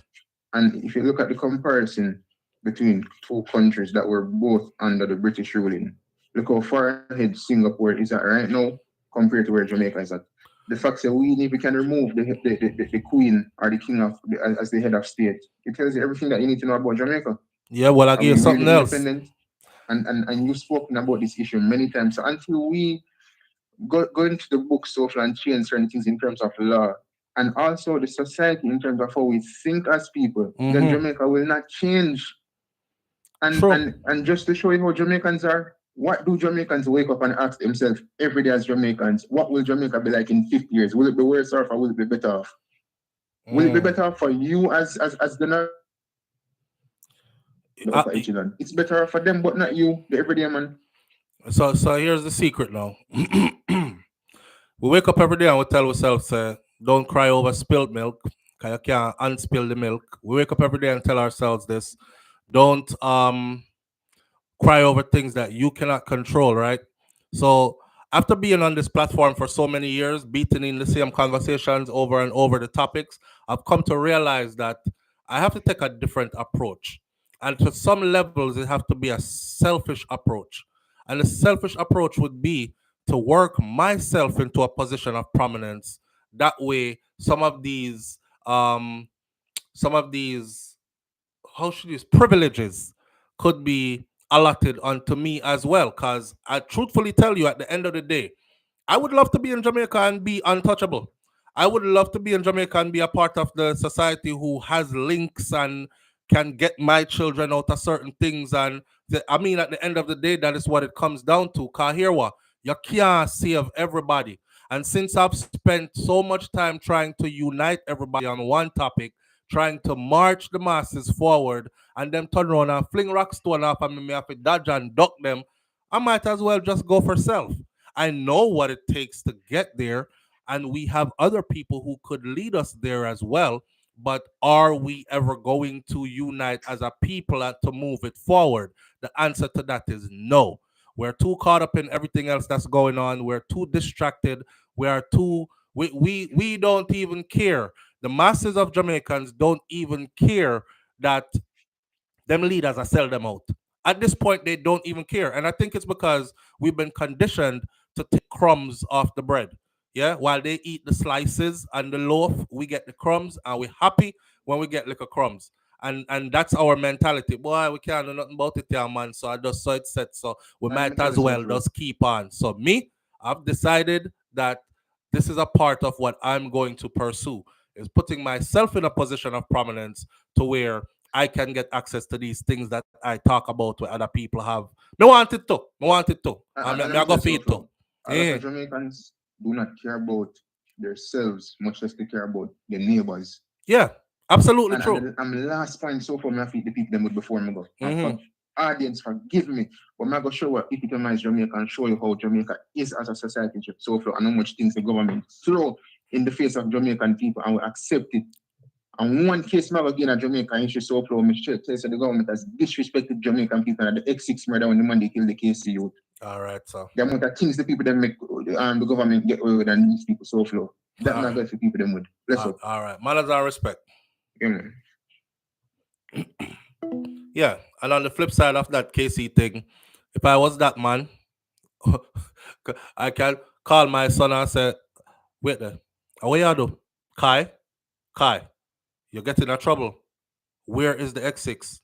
And if you look at the comparison between two countries that were both under the British ruling, look how far ahead Singapore is at right now compared to where Jamaica is at. The fact that if we can remove the queen or the king as the head of state, it tells you everything that you need to know about Jamaica. Yeah, well, I Are give you we something really else. independent? And you've spoken about this issue many times. So until we go into the book so far and change certain things in terms of law and also the society in terms of how we think as people, then Hmm. Jamaica will not change. And True. and and just to show you how Jamaicans are, what do Jamaicans wake up and ask themselves every day as Jamaicans? What will Jamaica be like in 50 years? Will it be worse off or will it be better off? Will it be Mm. better off for you as the Uh, upper echelon? It's better off for them, but not you, the everyday man. so here's the secret now. We wake up every day and we tell ourselves, don't cry over spilled milk, because you can't unspill the milk. We wake up every day and tell ourselves this. Don't cry over things that you cannot control, right? So after being on this platform for so many years, beating in the same conversations over and over the topics, I've come to realize that I have to take a different approach. And to some levels, it have to be a selfish approach. And the selfish approach would be to work myself into a position of prominence. That way, some of these how should these privileges could be allotted onto me as well. Because I truthfully tell you, at the end of the day, I would love to be in Jamaica and be untouchable. I would love to be in Jamaica and be a part of the society who has links and can get my children out of certain things. And I mean, at the end of the day, that is what it comes down to. Cause here what you can't save everybody. And since I've spent so much time trying to unite everybody on one topic, trying to march the masses forward, and them turn around and fling rock stone off and me have to dodge and duck them, I might as well just go for self. I know what it takes to get there, and we have other people who could lead us there as well. But are we ever going to unite as a people and to move it forward? The answer to that is no. We're too caught up in everything else that's going on. We're too distracted. We are too we don't even care. The masses of Jamaicans don't even care that them leaders are sell them out. At this point, they don't even care. And I think it's because we've been conditioned to take crumbs off the bread. Yeah, while they eat the slices and the loaf, we get the crumbs, and we're happy when we get little crumbs. And that's our mentality. Boy, we can't do nothing about it, yeah, man. So I just saw it set. So we And let me might tell you as well something, bro. just keep on. So me, I've decided that this is a part of what I'm going to pursue, is putting myself in a position of prominence to where I can get access to these things that I talk about where other people have. Me want it too. Me want it too. And Me let I me go tell you feed too. something. A lot Yeah. of Jamaicans do not care about themselves, much less they care about their neighbors. Yeah. Absolutely And true. the last point so far, me I feed the people them with before me go. And Mm-hmm. for audience, forgive me, but I go show what epitomize Jamaica and show you how Jamaica is as a society so far and how much things the government throw in the face of Jamaican people and we accept it. And one case me again at Jamaica and issue so far, me tell you the government has disrespected Jamaican people and the X6 murder when the man they killed the KC youth. All right, so. The amount of things the people that make the government get away with and these people so far. That All not right. good for people them with. Bless up. All right. Manners and respect. Yeah, man. Yeah. And on the flip side of that KC thing, if I was that man, I can call my son and say, wait there. What you do? Kai, you're getting in trouble. Where is the X6?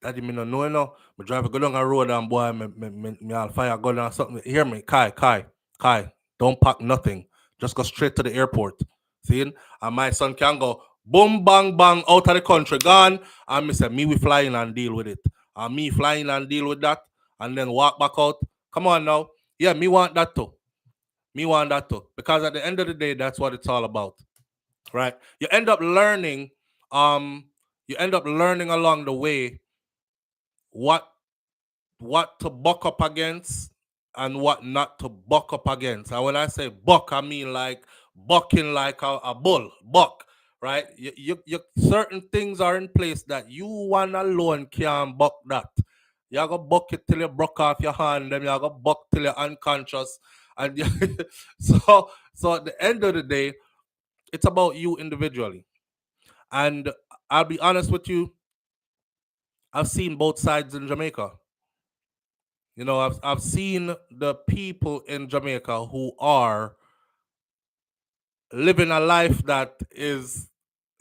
Daddy, me no know, you know. Me drive a go down a road and boy, me I'll fire a gun or something. Hear me, Kai, don't pack nothing. Just go straight to the airport. See? And my son can go boom, bang, bang, out of the country, gone. And me say, me we fly in and deal with it. And me fly in and deal with that. And then walk back out. Come on now. Yeah, me want that too. Me want that too. Because at the end of the day, that's what it's all about. Right? Um, you end up learning along the way what to buck up against and what not to buck up against. And when I say buck, I mean like bucking like a bull, buck, right? Certain things are in place that you one alone can't buck that. You go buck it till you broke off your hand, then you go buck till you're unconscious. And so at the end of the day, it's about you individually. And I'll be honest with you, I've seen both sides in Jamaica. You know, I've seen the people in Jamaica who are living a life that is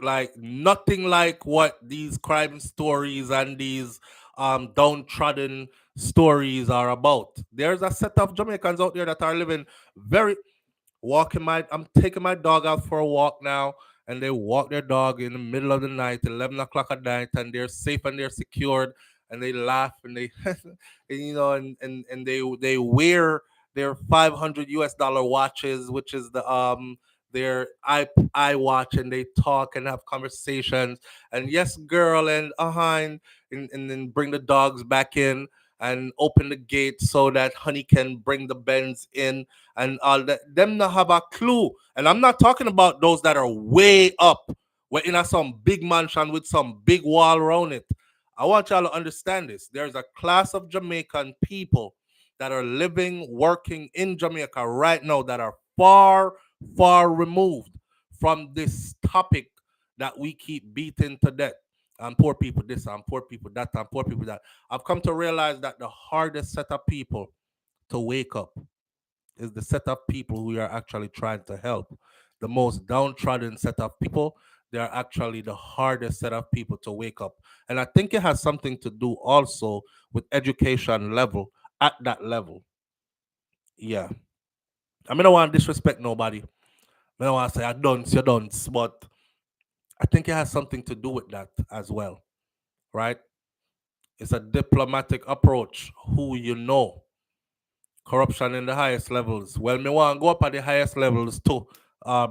like nothing like what these crime stories and these downtrodden stories are about. There's a set of Jamaicans out there that are living very I'm taking my dog out for a walk now, and they walk their dog in the middle of the night, 11 o'clock at night, and they're safe and they're secured, and they laugh and they and, and they wear their $500 watches, which is their I watch, and they talk and have conversations, and yes girl, and then bring the dogs back in and open the gate so that honey can bring the Benz in and all that. Them not have a clue. And I'm not talking about those that are way up, we're in some big mansion with some big wall around it. I want y'all to understand this. There's a class of Jamaican people that are living, working in Jamaica right now that are far, far removed from this topic that we keep beating to death. And poor people this, and poor people that, and poor people that. I've come to realize that the hardest set of people to wake up is the set of people who are actually trying to help. The most downtrodden set of people, they are actually the hardest set of people to wake up. And I think it has something to do also with education level at that level. Yeah. I mean, I don't want to disrespect nobody. I don't want to say I don't, you don't, but I think it has something to do with that as well, right? It's a diplomatic approach. Who you know, corruption in the highest levels. Well, me want to go up at the highest levels too.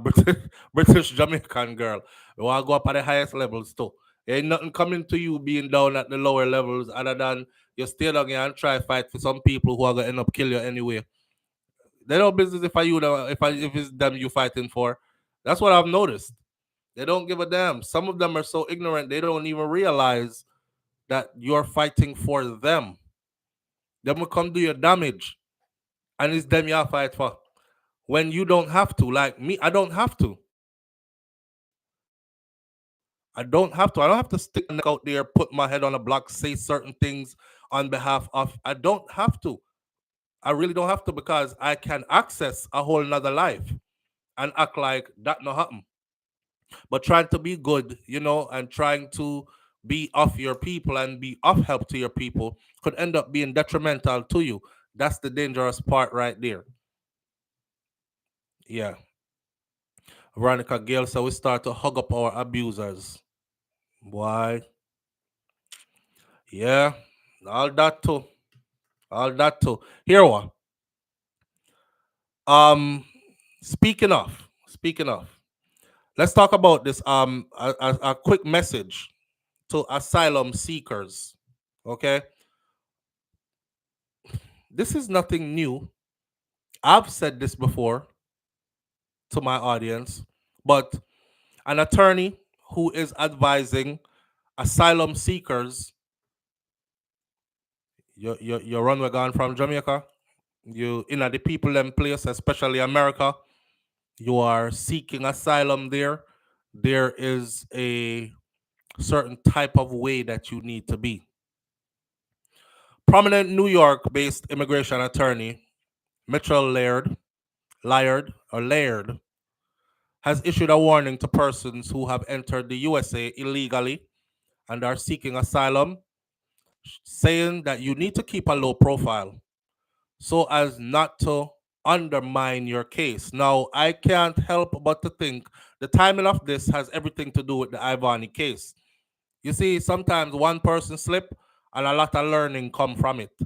British, British Jamaican girl. Me want to go up at the highest levels too. Ain't nothing coming to you being down at the lower levels other than you stay down here and try fight for some people who are gonna end up kill you anyway. They don't business if I you know if it's them you fighting for. That's what I've noticed. They don't give a damn. Some of them are so ignorant they don't even realize that you're fighting for them. Them will come do your damage, and it's them you fight for. When you don't have to, like me, I don't have to. I don't have to. I don't have to stick my neck out there, put my head on a block, say certain things on behalf of. I don't have to. I really don't have to because I can access a whole nother life and act like that no happen. But trying to be good, and trying to be of your people and be of help to your people could end up being detrimental to you. That's the dangerous part right there. Yeah. Veronica Gale, so we start to hug up our abusers. Why? Yeah. All that too. All that too. Here what? Um speaking of, let's talk about this. A quick message to asylum seekers. Okay. This is nothing new. I've said this before to my audience, but an attorney who is advising asylum seekers, you run we gone from Jamaica, you in the people them place, especially America, you are seeking asylum there. There is a certain type of way that you need to be. Prominent New York-based immigration attorney Mitchell Laird has issued a warning to persons who have entered the USA illegally and are seeking asylum, saying that you need to keep a low profile so as not to undermine your case. Now, I can't help but to think the timing of this has everything to do with the Ivvani case. You see, sometimes one person slip and a lot of learning come from it,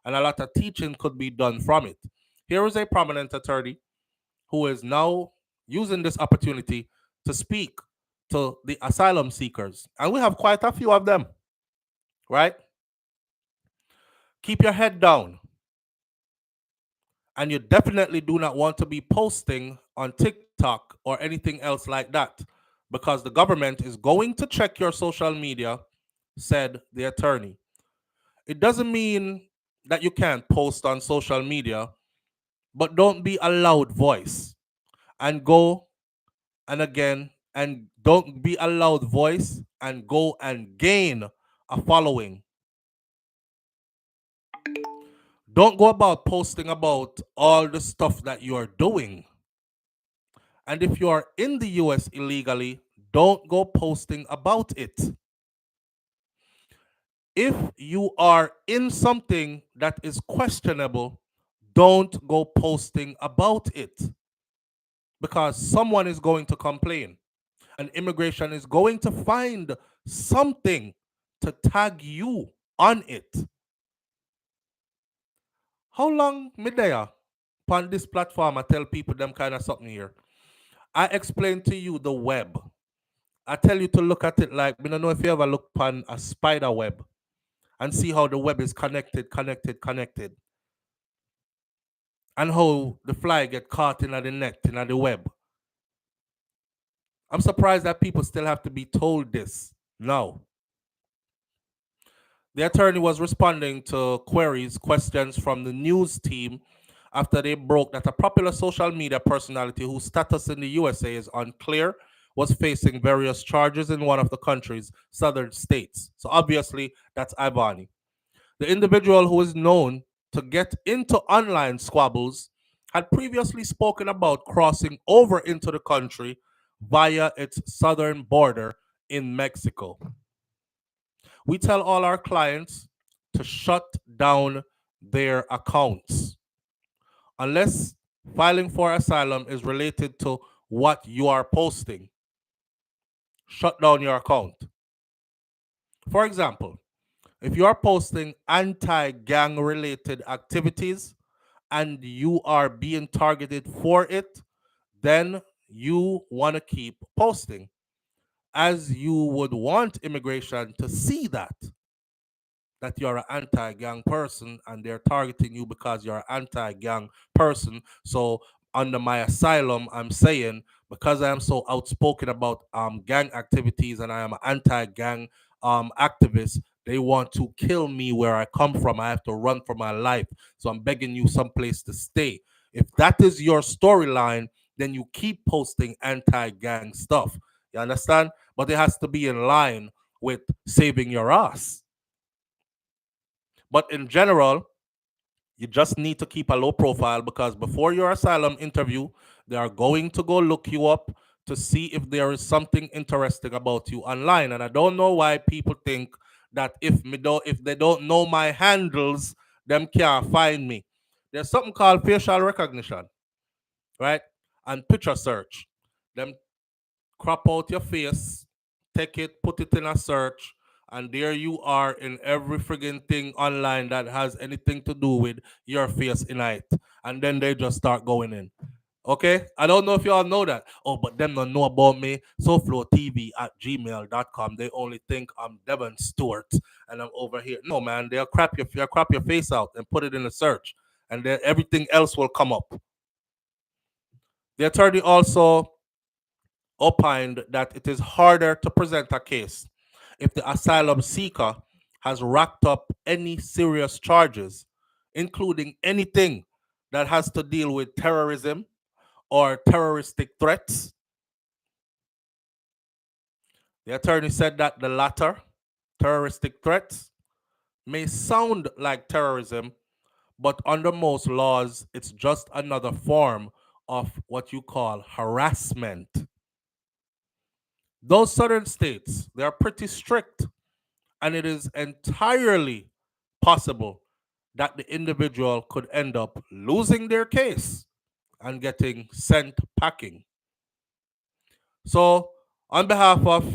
and a lot of teaching could be done from it. Here is a prominent attorney who is now using this opportunity to speak to the asylum seekers. And we have quite a few of them, right? Keep your head down. And you definitely do not want to be posting on TikTok or anything else like that because the government is going to check your social media, said the attorney. It doesn't mean that you can't post on social media, but don't be a loud voice and go and again, and don't be a loud voice and go and gain a following. Don't go about posting about all the stuff that you're doing. And if you are in the US illegally, don't go posting about it. If you are in something that is questionable, don't go posting about it because someone is going to complain and immigration is going to find something to tag you on it. How long me there on this platform I tell people them kind of something here? I explain to you the web. I tell you to look at it like, I don't know if you ever look on a spider web and see how the web is connected, and how the fly get caught in the net, in the web. I'm surprised that people still have to be told this now. The attorney was responding to questions from the news team after they broke that a popular social media personality whose status in the USA is unclear was facing various charges in one of the country's southern states. So obviously, that's Ivvani. The individual who is known to get into online squabbles had previously spoken about crossing over into the country via its southern border in Mexico. We tell all our clients to shut down their accounts unless filing for asylum is related to what you are posting. shut down your account. For example, if you are posting anti-gang related activities and you are being targeted for it, then you want to keep posting, as you would want immigration to see that you're an anti-gang person and they're targeting you because you're an anti-gang person. So under my asylum, I'm saying because I am so outspoken about gang activities and I am an anti-gang activist, they want to kill me where I come from. I have to run for my life. So I'm begging you someplace to stay. If that is your storyline, then you keep posting anti-gang stuff. You understand? But it has to be in line with saving your ass. But in general, you just need to keep a low profile because before your asylum interview, they are going to go look you up to see if there is something interesting about you online. And I don't know why people think that if they don't know my handles, them can't find me. There's something called facial recognition, right? And picture search. Them crop out your face, take it, put it in a search, and there you are in every friggin' thing online that has anything to do with your face in it. And then they just start going in. Okay? I don't know if y'all know that. Oh, but them don't know about me. SouFLoTV at gmail.com. They only think I'm Devon Stewart and I'm over here. No, man, they'll crap your face out and put it in a search. And then everything else will come up. The attorney also opined that it is harder to present a case if the asylum seeker has racked up any serious charges, including anything that has to deal with terrorism or terroristic threats. The attorney said that the latter, terroristic threats, may sound like terrorism, but under most laws, it's just another form of what you call harassment. Those southern states, they are pretty strict, and it is entirely possible that the individual could end up losing their case and getting sent packing. So, on behalf of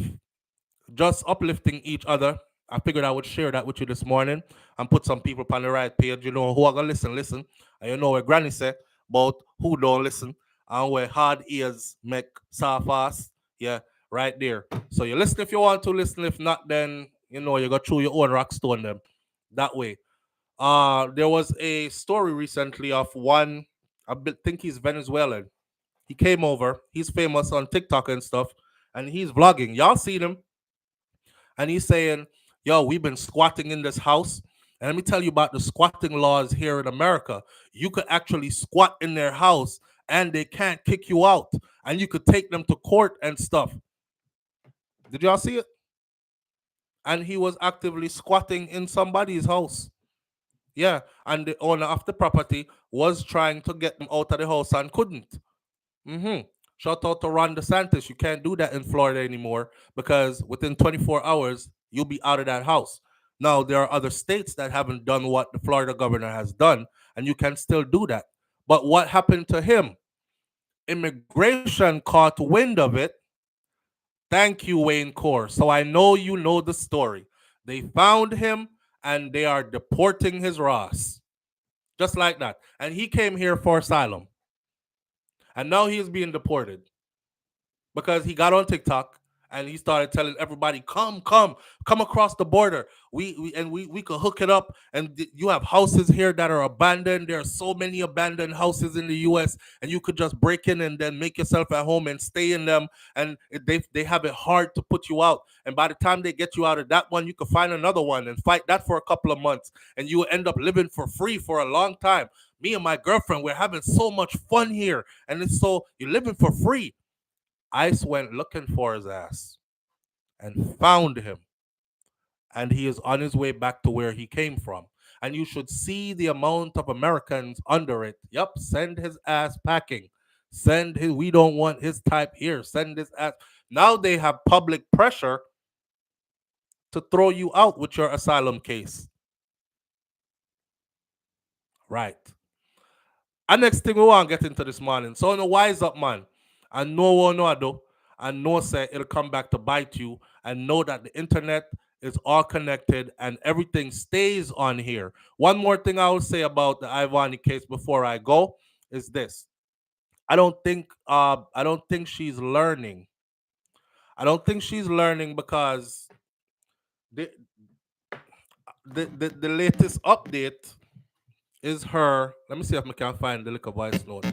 just uplifting each other, I figured I would share that with you this morning and put some people on the right page. You know, who are gonna listen. And you know where Granny said about who don't listen and where hard ears make soft ass. Yeah, right there. So you listen if you want to listen. If not, then you know you go through your own rock stone them that way. There was a story recently of one, think he's Venezuelan. He came over. He's famous on TikTok and stuff, and he's vlogging. Y'all seen him? And he's saying, "Yo, we've been squatting in this house." And let me tell you about the squatting laws here in America. You could actually squat in their house and they can't kick you out. And you could take them to court and stuff. Did y'all see it? And he was actively squatting in somebody's house. Yeah. And the owner of the property was trying to get them out of the house and couldn't. Mm-hmm. Shout out to Ron DeSantis. You can't do that in Florida anymore because within 24 hours, you'll be out of that house. Now, there are other states that haven't done what the Florida governor has done, and you can still do that. But what happened to him? Immigration caught wind of it. Thank you, Wayne Core. So I know you know the story. They found him and they are deporting his Ross. Just like that. And he came here for asylum. And now he is being deported because he got on TikTok and he started telling everybody, come across the border. We could hook it up. And you have houses here that are abandoned. There are so many abandoned houses in the US, and you could just break in and then make yourself at home and stay in them. And they have it hard to put you out. And by the time they get you out of that one, you could find another one and fight that for a couple of months. And you will end up living for free for a long time. Me and my girlfriend, we're having so much fun here. And it's so you're living for free. ICE went looking for his ass and found him. And he is on his way back to where he came from. And you should see the amount of Americans under it. Yep, send his ass packing. We don't want his type here. Send his ass. Now they have public pressure to throw you out with your asylum case. Right. And next thing we want to get into this morning. So, no wise up, man. And no one know I do. and know say it'll come back to bite you, and know that the internet is all connected and everything stays on here. One more thing I will say about the Ivvani case before I go is this. I don't think she's learning. I don't think she's learning because the the latest update is her. Let me see if I can find the little voice note.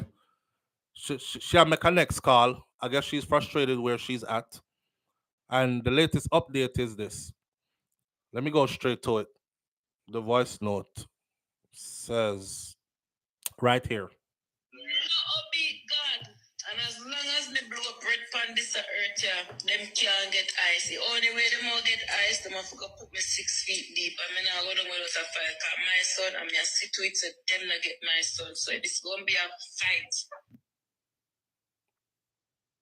She'll make a next call. I guess she's frustrated where she's at. And the latest update is this. Let me go straight to it. The voice note says right here. Upbeat God. And as long as me blow up red pan this earth, yeah, them can't get ice. The only way them all get ice, them have to go put me 6 feet deep. I mean, I go down without a fire. Cause my son, I'm here sit to it, so them not get my son. So this gonna be a fight.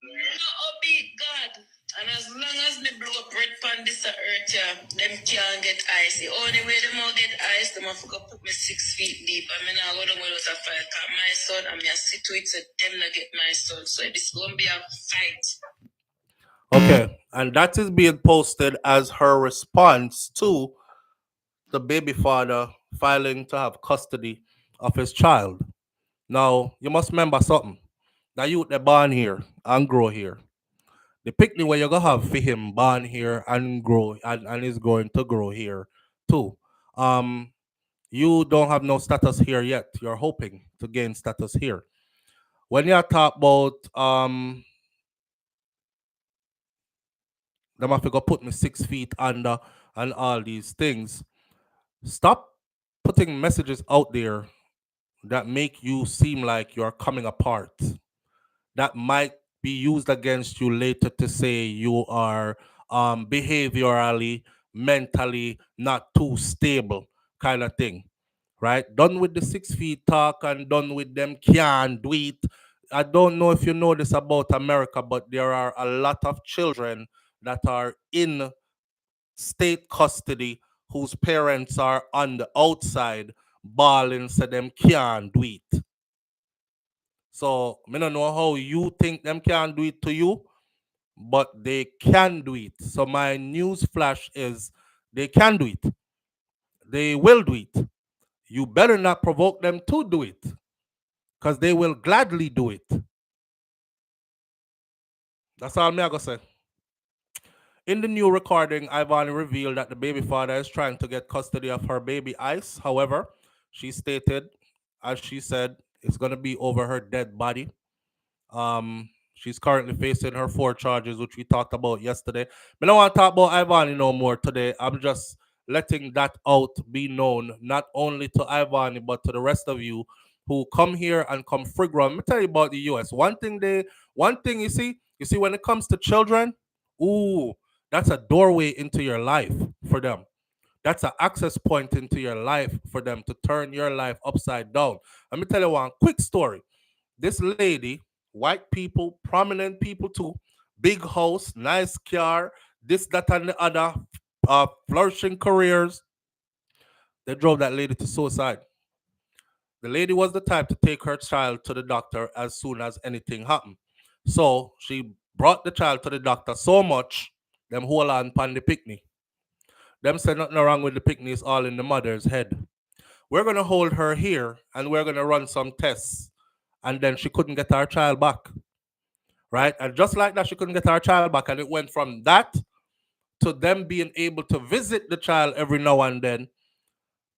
No upbeat God. And as long as me blow up red pan this earth, yeah, them can't get ice. The only way them all get ice, them have to go put me 6 feet deep. I mean, I go down without a fire. Cause my son, I'm here sit to it, so them not get my son. So this gonna be a fight. Okay. And that is being posted as her response to the baby father filing to have custody of his child. Now, you must remember something. That youth they born here and grow here. The picnic where you're gonna have for him born here and grow and is going to grow here too. Um you don't have no status here yet. You're hoping to gain status here. When you talk about them have to go put me 6 feet under and all these things, stop putting messages out there that make you seem like you're coming apart. That might be used against you later to say you are behaviorally, mentally not too stable, kind of thing, right? Done with the 6 feet talk and done with them can't do it. I don't know if you know this about America, but there are a lot of children that are in state custody whose parents are on the outside bawling so them can't do it. So I don't know how you think them can do it to you, but they can do it. So my news flash is they can do it. They will do it. You better not provoke them to do it, because they will gladly do it. That's all me I gotta say. In the new recording, Ivvani revealed that the baby father is trying to get custody of her baby Ice. However, she stated, as she said, it's gonna be over her dead body. She's currently facing her 4 charges, which we talked about yesterday. I don't want to talk about Ivvani no more today. I'm just letting that out be known, not only to Ivvani, but to the rest of you who come here and come frigron. Let me tell you about the US. One thing you see when it comes to children, ooh, that's a doorway into your life for them. That's an access point into your life for them to turn your life upside down. Let me tell you one quick story. This lady, white people, prominent people too, big house, nice car, this, that, and the other, flourishing careers. They drove that lady to suicide. The lady was the type to take her child to the doctor as soon as anything happened. So she brought the child to the doctor so much, them hold on pan the picnic. Them said nothing wrong with the picnic, it's all in the mother's head. We're gonna hold her here and we're gonna run some tests. And then she couldn't get her child back. Right? And just like that, she couldn't get her child back. And it went from that to them being able to visit the child every now and then,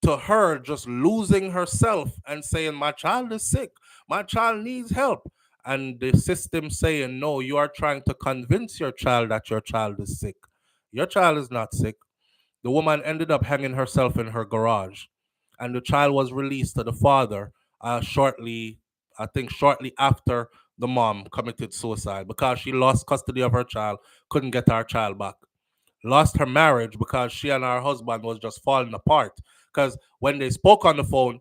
to her just losing herself and saying, my child is sick, my child needs help. And the system saying, no, you are trying to convince your child that your child is sick. Your child is not sick. The woman ended up hanging herself in her garage, and the child was released to the father I think shortly after the mom committed suicide because she lost custody of her child, couldn't get her child back. Lost her marriage because she and her husband was just falling apart. Because when they spoke on the phone,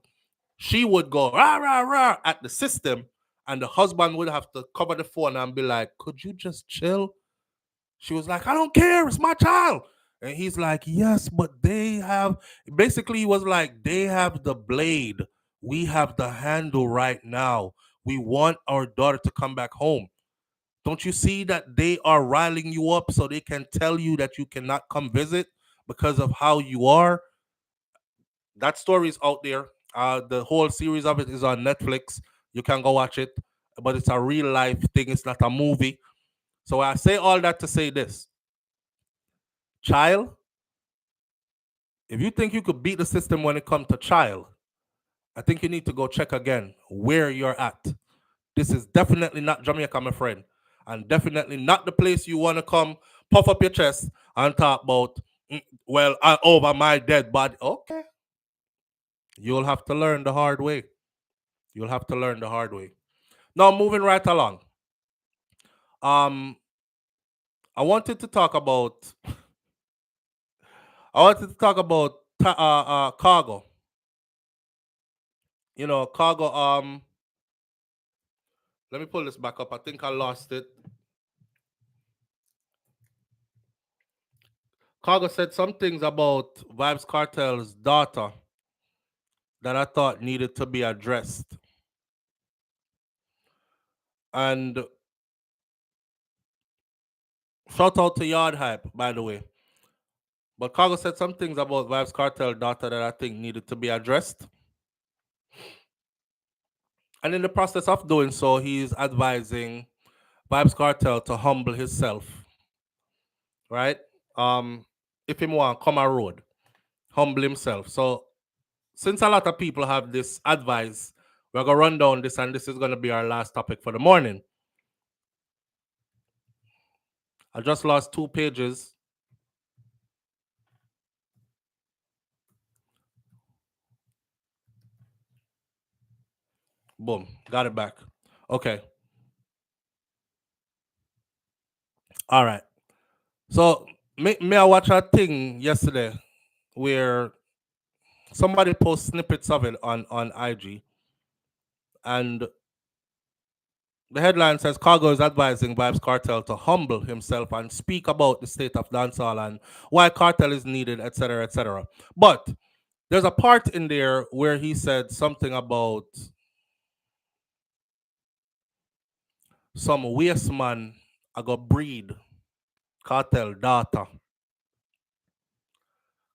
she would go rah rah rah at the system, and the husband would have to cover the phone and be like, "Could you just chill?" She was like, I don't care, it's my child. And he's like, yes, but they have, basically, he was like, they have the blade. We have the handle right now. We want our daughter to come back home. Don't you see that they are riling you up so they can tell you that you cannot come visit because of how you are? That story is out there. The whole series of it is on Netflix. You can go watch it, but it's a real life thing. It's not a movie. So I say all that to say this, child. If you think you could beat the system when it comes to child, I think you need to go check again where you're at. This is definitely not Jamaica, my friend, and definitely not the place you want to come puff up your chest and talk about. Well, I over my dead body. Okay, you'll have to learn the hard way. You'll have to learn the hard way. Now, moving right along. Um, I wanted to talk about. I wanted to talk about Khago. You know, Khago. Let me pull this back up. I think I lost it. Khago said some things about Vybz Kartel's daughter that I thought needed to be addressed. And shout out to Yard Hype, by the way. But Khago said some things about Vybz Kartel's daughter that I think needed to be addressed. And in the process of doing so, he's advising Vybz Kartel to humble himself, right? If him want come a road, humble himself. So since a lot of people have this advice, we're gonna run down this, and this is gonna be our last topic for the morning. I just lost 2 pages. Boom, got it back. Okay. All right. So me I watch a thing yesterday where somebody posts snippets of it on IG, and the headline says Khago is advising Vybz Kartel to humble himself and speak about the state of dancehall and why Kartel is needed, etc., etc. But there's a part in there where he said something about some waste man I got breed Kartel daughter.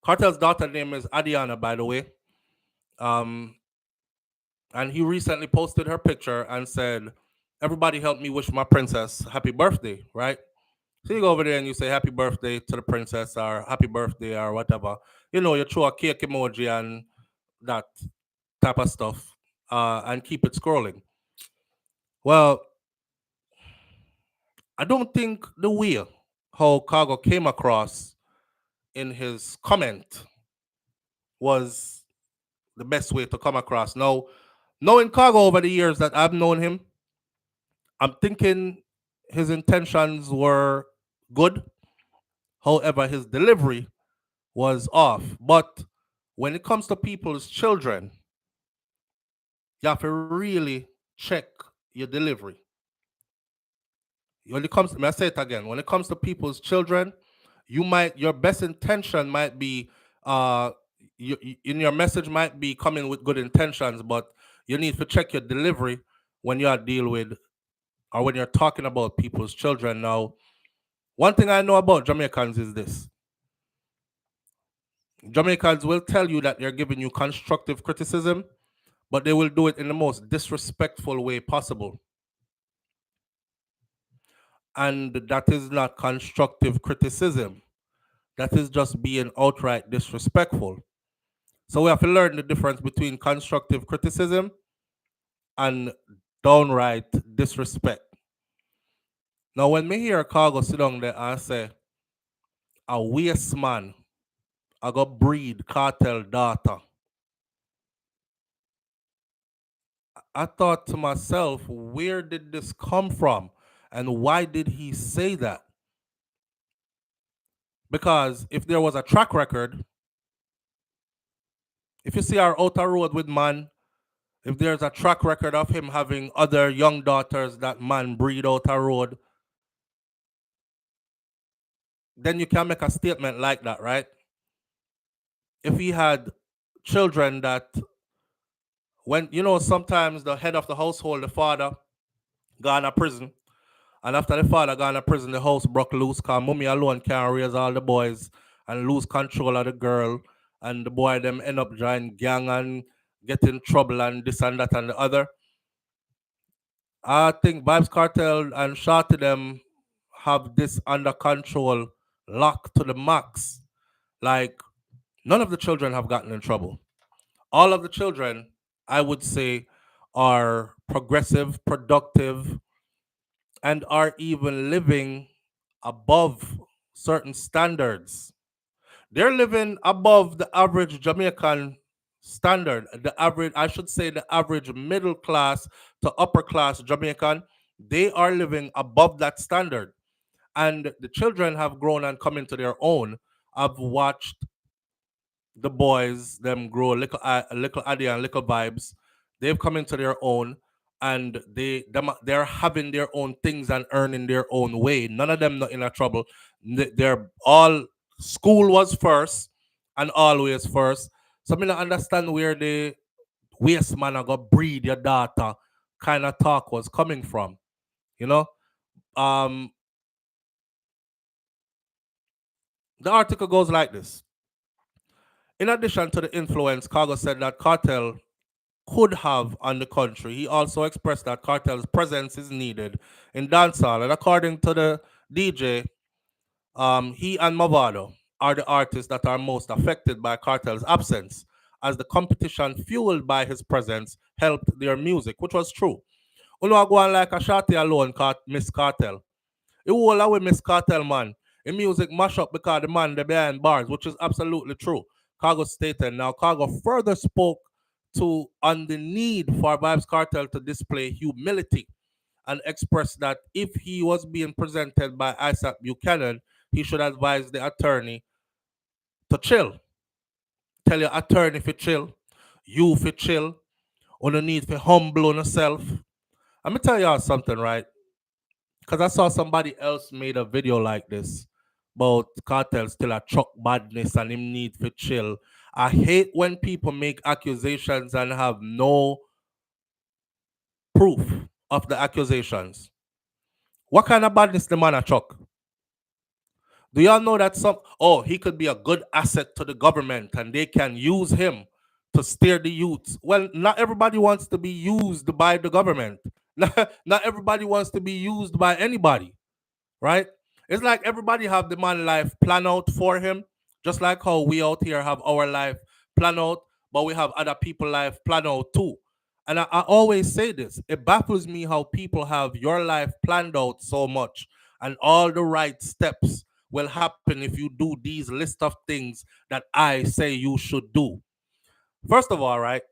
Kartel's daughter name is Adiana, by the way. And he recently posted her picture and said, "Everybody help me wish my princess happy birthday," right? So you go over there and you say happy birthday to the princess or happy birthday or whatever. You know, you throw a cake emoji and that type of stuff, and keep it scrolling. Well, I don't think the way how Khago came across in his comment was the best way to come across. Now, knowing Khago over the years that I've known him, I'm thinking his intentions were good. However, his delivery was off. But when it comes to people's children, you have to really check your delivery. When it comes to, may I say it again, when it comes to people's children, your best intention might be, in your message might be coming with good intentions, but you need to check your delivery when you are dealing with, or when you're talking about people's children. Now, one thing I know about Jamaicans is this: Jamaicans will tell you that they're giving you constructive criticism, but they will do it in the most disrespectful way possible. And that is not constructive criticism. That is just being outright disrespectful. So we have to learn the difference between constructive criticism and downright disrespect. Now, when me hear Khago sit down there and say, a waste man, I got breed cartel daughter, I thought to myself, where did this come from? And why did he say that? Because if there was a track record, if you see our outer road with man, if there's a track record of him having other young daughters that man breed outer road, then you can make a statement like that, right? If he had children that, when, you know, sometimes the head of the household, the father, gone to prison, And after the father gone to prison, the house broke loose because mommy alone can't raise all the boys and lose control of the girl. And the boy them end up joining gang and get in trouble and this and that and the other. I think Vybz Kartel and Shorty them have this under control, locked to the max. Like, none of the children have gotten in trouble. All of the children, I would say, are progressive, productive, and are even living above certain standards. They're living above the average Jamaican standard. The average, I should say, the average middle class to upper class Jamaican, they are living above that standard. And the children have grown and come into their own. I've watched the boys them grow, little Addy and little Vybz. They've come into their own, and they're having their own things and earning their own way. None of them not in a trouble. They're all, school was first and always first. So I don't understand where the waste man I got breed your daughter kind of talk was coming from. You know, um, the article goes like this. In addition to the influence, Khago said that Cartel could have on the country. He also expressed that Cartel's presence is needed in dancehall. And according to the DJ, he and Mavado are the artists that are most affected by Cartel's absence, as the competition fueled by his presence helped their music, which was true. Uno go on like a shotty alone, Miss Cartel. It will allow Miss Cartel, man. In music mash up because the man they behind bars, which is absolutely true. Khago stated. Now, Khago further spoke to on the need for Vybz Kartel to display humility and expressed that if he was being presented by Isaac Buchanan, he should advise the attorney to chill. Tell your attorney if chill, you if chill, on the need for humble on yourself. Let me tell y'all something, right? Because I saw somebody else made a video like this about Cartel still a truck badness and him need for chill. I hate when people make accusations and have no proof of the accusations. What kind of badness the man a truck? Do y'all know that he could be a good asset to the government and they can use him to steer the youths? Well, not everybody wants to be used by the government. Not everybody wants to be used by anybody, right? It's like everybody have the man life plan out for him, just like how we out here have our life plan out, but we have other people life plan out too. And I always say this, it baffles me how people have your life planned out so much and all the right steps will happen if you do these list of things that I say you should do. First of all, right,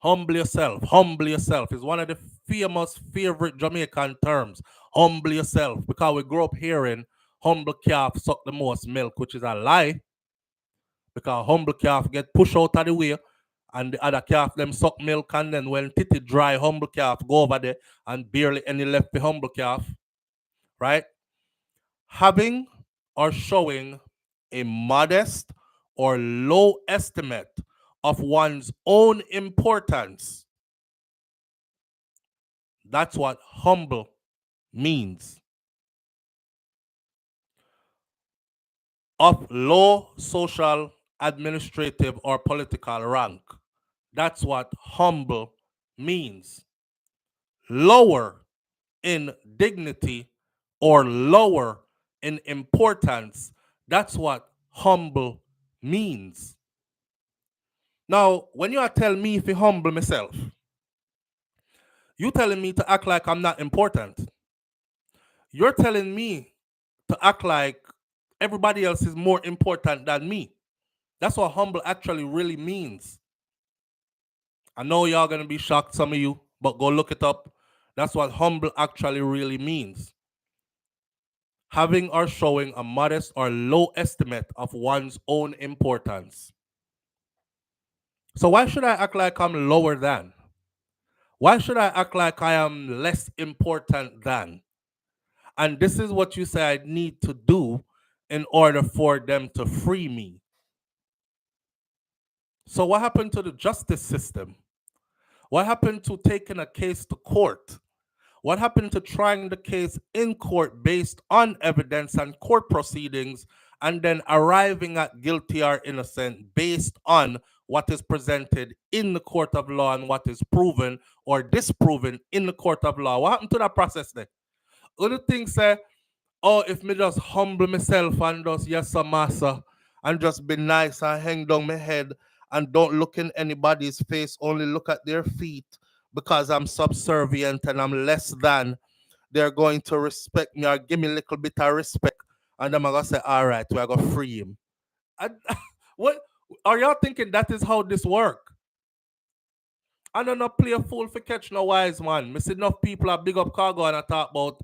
humble yourself. Humble yourself is one of the famous favorite Jamaican terms. Humble yourself. Because we grew up hearing humble calf suck the most milk, which is a lie. Because humble calf get pushed out of the way and the other calf them suck milk, and then when titty dry, humble calf go over there and barely any left for humble calf. Right? Having or showing a modest or low estimate of one's own importance. That's what humble means. Of low social, administrative, or political rank. That's what humble means. Lower in dignity or lower in importance. That's what humble means. Now, when you are telling me if you humble myself, you telling me to act like I'm not important. You're telling me to act like everybody else is more important than me. That's what humble actually really means. I know y'all gonna be shocked, some of you, but go look it up. That's what humble actually really means. Having or showing a modest or low estimate of one's own importance. So why should I act like I'm lower than? Why should I act like I am less important than? And this is what you say I need to do in order for them to free me. So what happened to the justice system? What happened to taking a case to court? What happened to trying the case in court based on evidence and court proceedings and then arriving at guilty or innocent based on what is presented in the court of law and what is proven or disproven in the court of law? What happened to that process then? Other things say, oh, if me just humble myself and just yes, sir, massa, and just be nice and hang down my head and don't look in anybody's face, only look at their feet because I'm subservient and I'm less than, they're going to respect me or give me a little bit of respect. And then I'm going to say, all right, we're going to free him. I, what are y'all thinking that is how this work? I don't know, play a fool for catch no wise man. Me see enough people are big up Khago and I talk about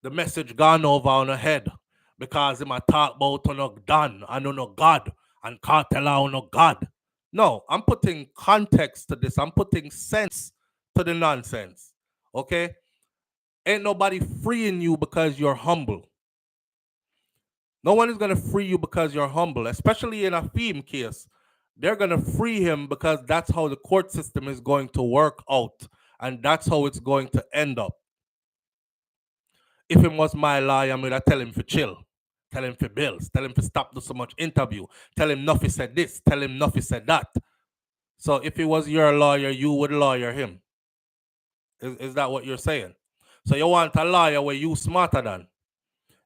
the message gone over on her head because him a talk about no done and no God and cartel on no God. No, I'm putting context to this. I'm putting sense to the nonsense. Okay? Ain't nobody freeing you because you're humble. No one is gonna free you because you're humble, especially in a theme case. They're gonna free him because that's how the court system is going to work out, and that's how it's going to end up. If him was my lawyer, I'm gonna tell him for chill, tell him for bills, tell him for stop do so much interview, tell him nothing said this, tell him nothing said that. So if he was your lawyer, you would lawyer him. Is that what you're saying? So you want a lawyer where you smarter than?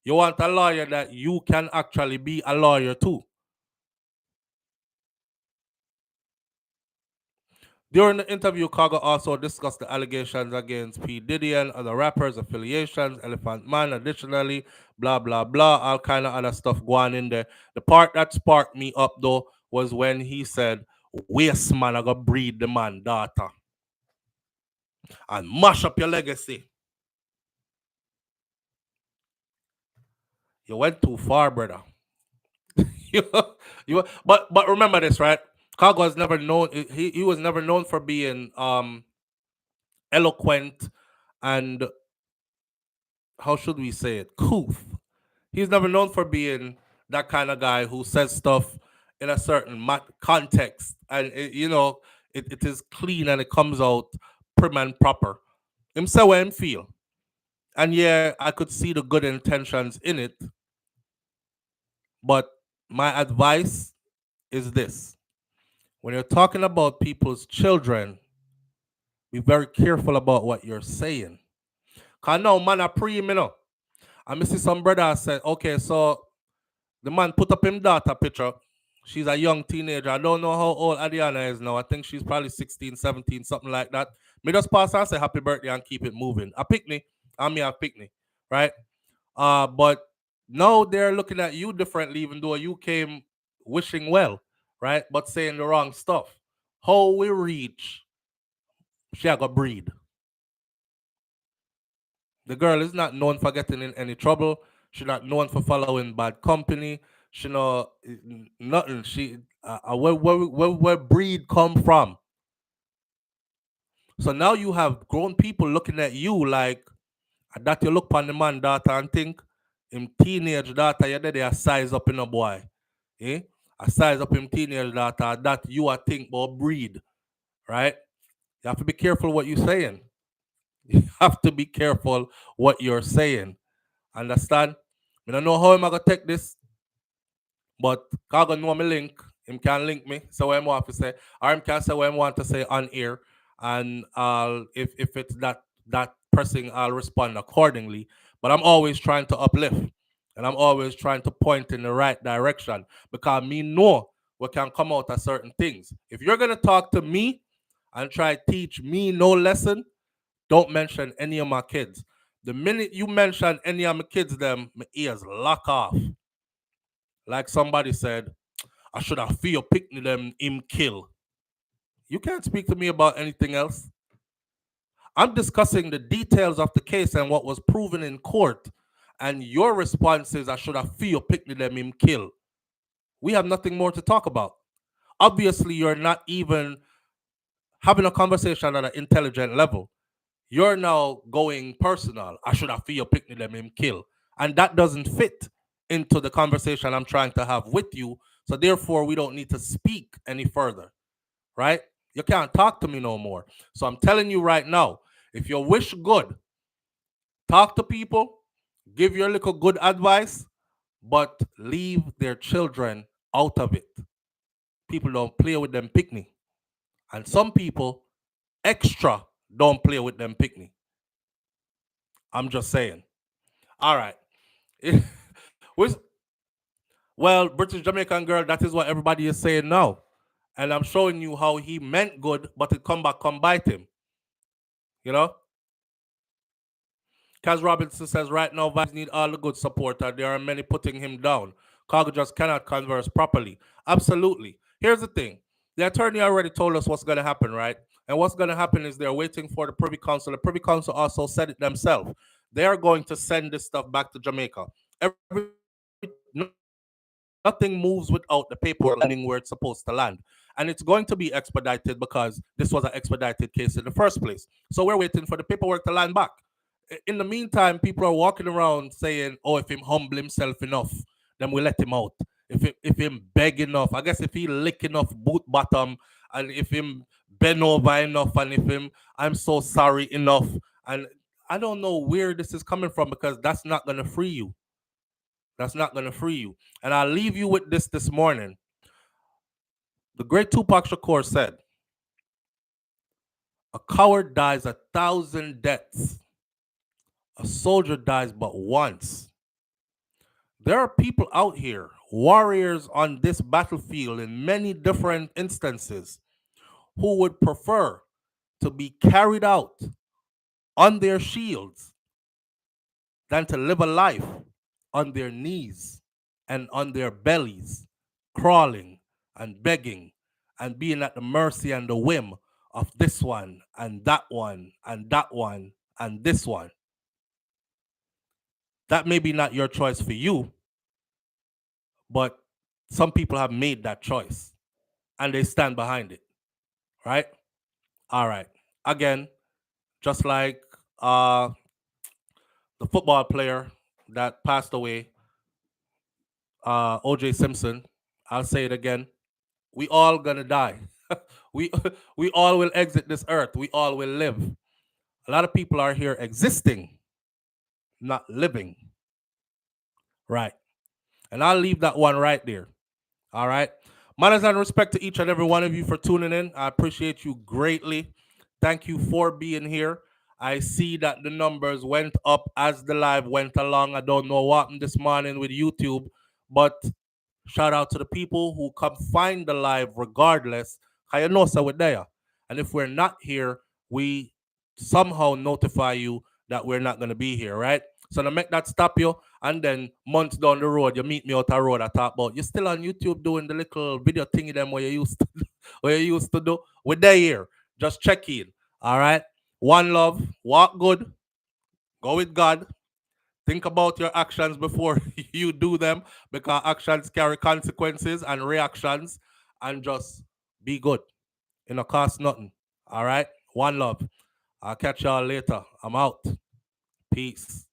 You want a lawyer that you can actually be a lawyer too. During the interview, Khago also discussed the allegations against P. Diddy and other rappers' affiliations, Elephant Man, additionally, blah, blah, blah, all kind of other stuff going in there. The part that sparked me up, though, was when he said, waste man, I got breed the man daughter and mash up your legacy. You went too far, brother. But remember this, right? Khago was never known. He was never known for being eloquent and, how should we say it, couth. He's never known for being that kind of guy who says stuff in a certain context, and it is clean and it comes out prim and proper. Him say what him feel, and yeah, I could see the good intentions in it. But my advice is this: when you're talking about people's children, be very careful about what you're saying. Cause now man I pre him, I see some brother said, okay, so the man put up him daughter picture. She's a young teenager. I don't know how old Adiana is now. I think she's probably 16, 17, something like that. Me just pass and say happy birthday and keep it moving. A picnic, a picnic, right? But now they're looking at you differently, even though you came wishing well, right? But saying the wrong stuff. How we reach, she got breed. The girl is not known for getting in any trouble. She's not known for following bad company. She know nothing. She where breed come from. So now you have grown people looking at you like that. You look on the man daughter and think him teenage daughter. You they are size up in a boy, eh? A size up him teenage daughter that you are think about breed, right? You have to be careful what you're saying. You have to be careful what you're saying. Understand? I don't know how I'm gonna take this, but Khago know me link. Him can link me. So what I want to say, or him can say what I want to say on air, and if it's that pressing, I'll respond accordingly. But I'm always trying to uplift, and I'm always trying to point in the right direction because me know what can come out of certain things. If you're gonna talk to me and try to teach me no lesson, don't mention any of my kids. The minute you mention any of my kids, them my ears lock off. Like somebody said, I should have feel picnic them him kill. You can't speak to me about anything else. I'm discussing the details of the case and what was proven in court. And your response is I should have feel picnic them him kill. We have nothing more to talk about. Obviously, you're not even having a conversation at an intelligent level. You're now going personal. I should have feel picnic them him kill. And that doesn't fit into the conversation I'm trying to have with you. So therefore, we don't need to speak any further, right? You can't talk to me no more. So I'm telling you right now, If you wish good, talk to people, give your little good advice, but leave their children out of it. People don't play with them picnic. And some people extra don't play with them picnic. I'm just saying. All right. With- well, British Jamaican girl, that is what everybody is saying now. And I'm showing you how he meant good, but it come bite him. You know? Kaz Robinson says right now Vybz need all the good support and there are many putting him down. Khago just cannot converse properly. Absolutely. Here's the thing. The attorney already told us what's going to happen, right? And what's going to happen is they're waiting for the Privy Council. The Privy Council also said it themselves. They are going to send this stuff back to Jamaica. Nothing moves without the paperwork landing where it's supposed to land. And it's going to be expedited because this was an expedited case in the first place. So we're waiting for the paperwork to land back. In the meantime, people are walking around saying, "Oh, if him humble himself enough, then we let him out. If him beg enough, I guess if he lick enough boot bottom, and if him bend over enough, and if him I'm so sorry enough, and I don't know where this is coming from because that's not gonna free you. That's not gonna free you. And I'll leave you with this morning. The great Tupac Shakur said, "A coward dies 1,000 deaths. A soldier dies but once." There are people out here, warriors on this battlefield in many different instances, who would prefer to be carried out on their shields than to live a life on their knees and on their bellies, crawling and begging and being at the mercy and the whim of this one and that one and that one and this one. That may be not your choice for you, but some people have made that choice and they stand behind it, right? All right. Again, just like the football player that passed away, OJ Simpson, I'll say it again. We all gonna die. we we all will exit this earth. We all will live. A lot of people are here existing, not living. Right. And I'll leave that one right there. All right. Manners and respect to each and every one of you for tuning in. I appreciate you greatly. Thank you for being here. I see that the numbers went up as the live went along. I don't know what happened this morning with YouTube, but shout out to the people who come find the live regardless. How you know so we're there. And if we're not here, we somehow notify you that we're not going to be here, right? So to make that stop you, and then months down the road, you meet me out the road. I talk about you're still on YouTube doing the little video thingy them where you used to where you used to do. We're there here. Just check in. All right. One love. Walk good. Go with God. Think about your actions before you do them because actions carry consequences and reactions. And just be good. It don't cost nothing. All right. One love. I'll catch y'all later. I'm out. Peace.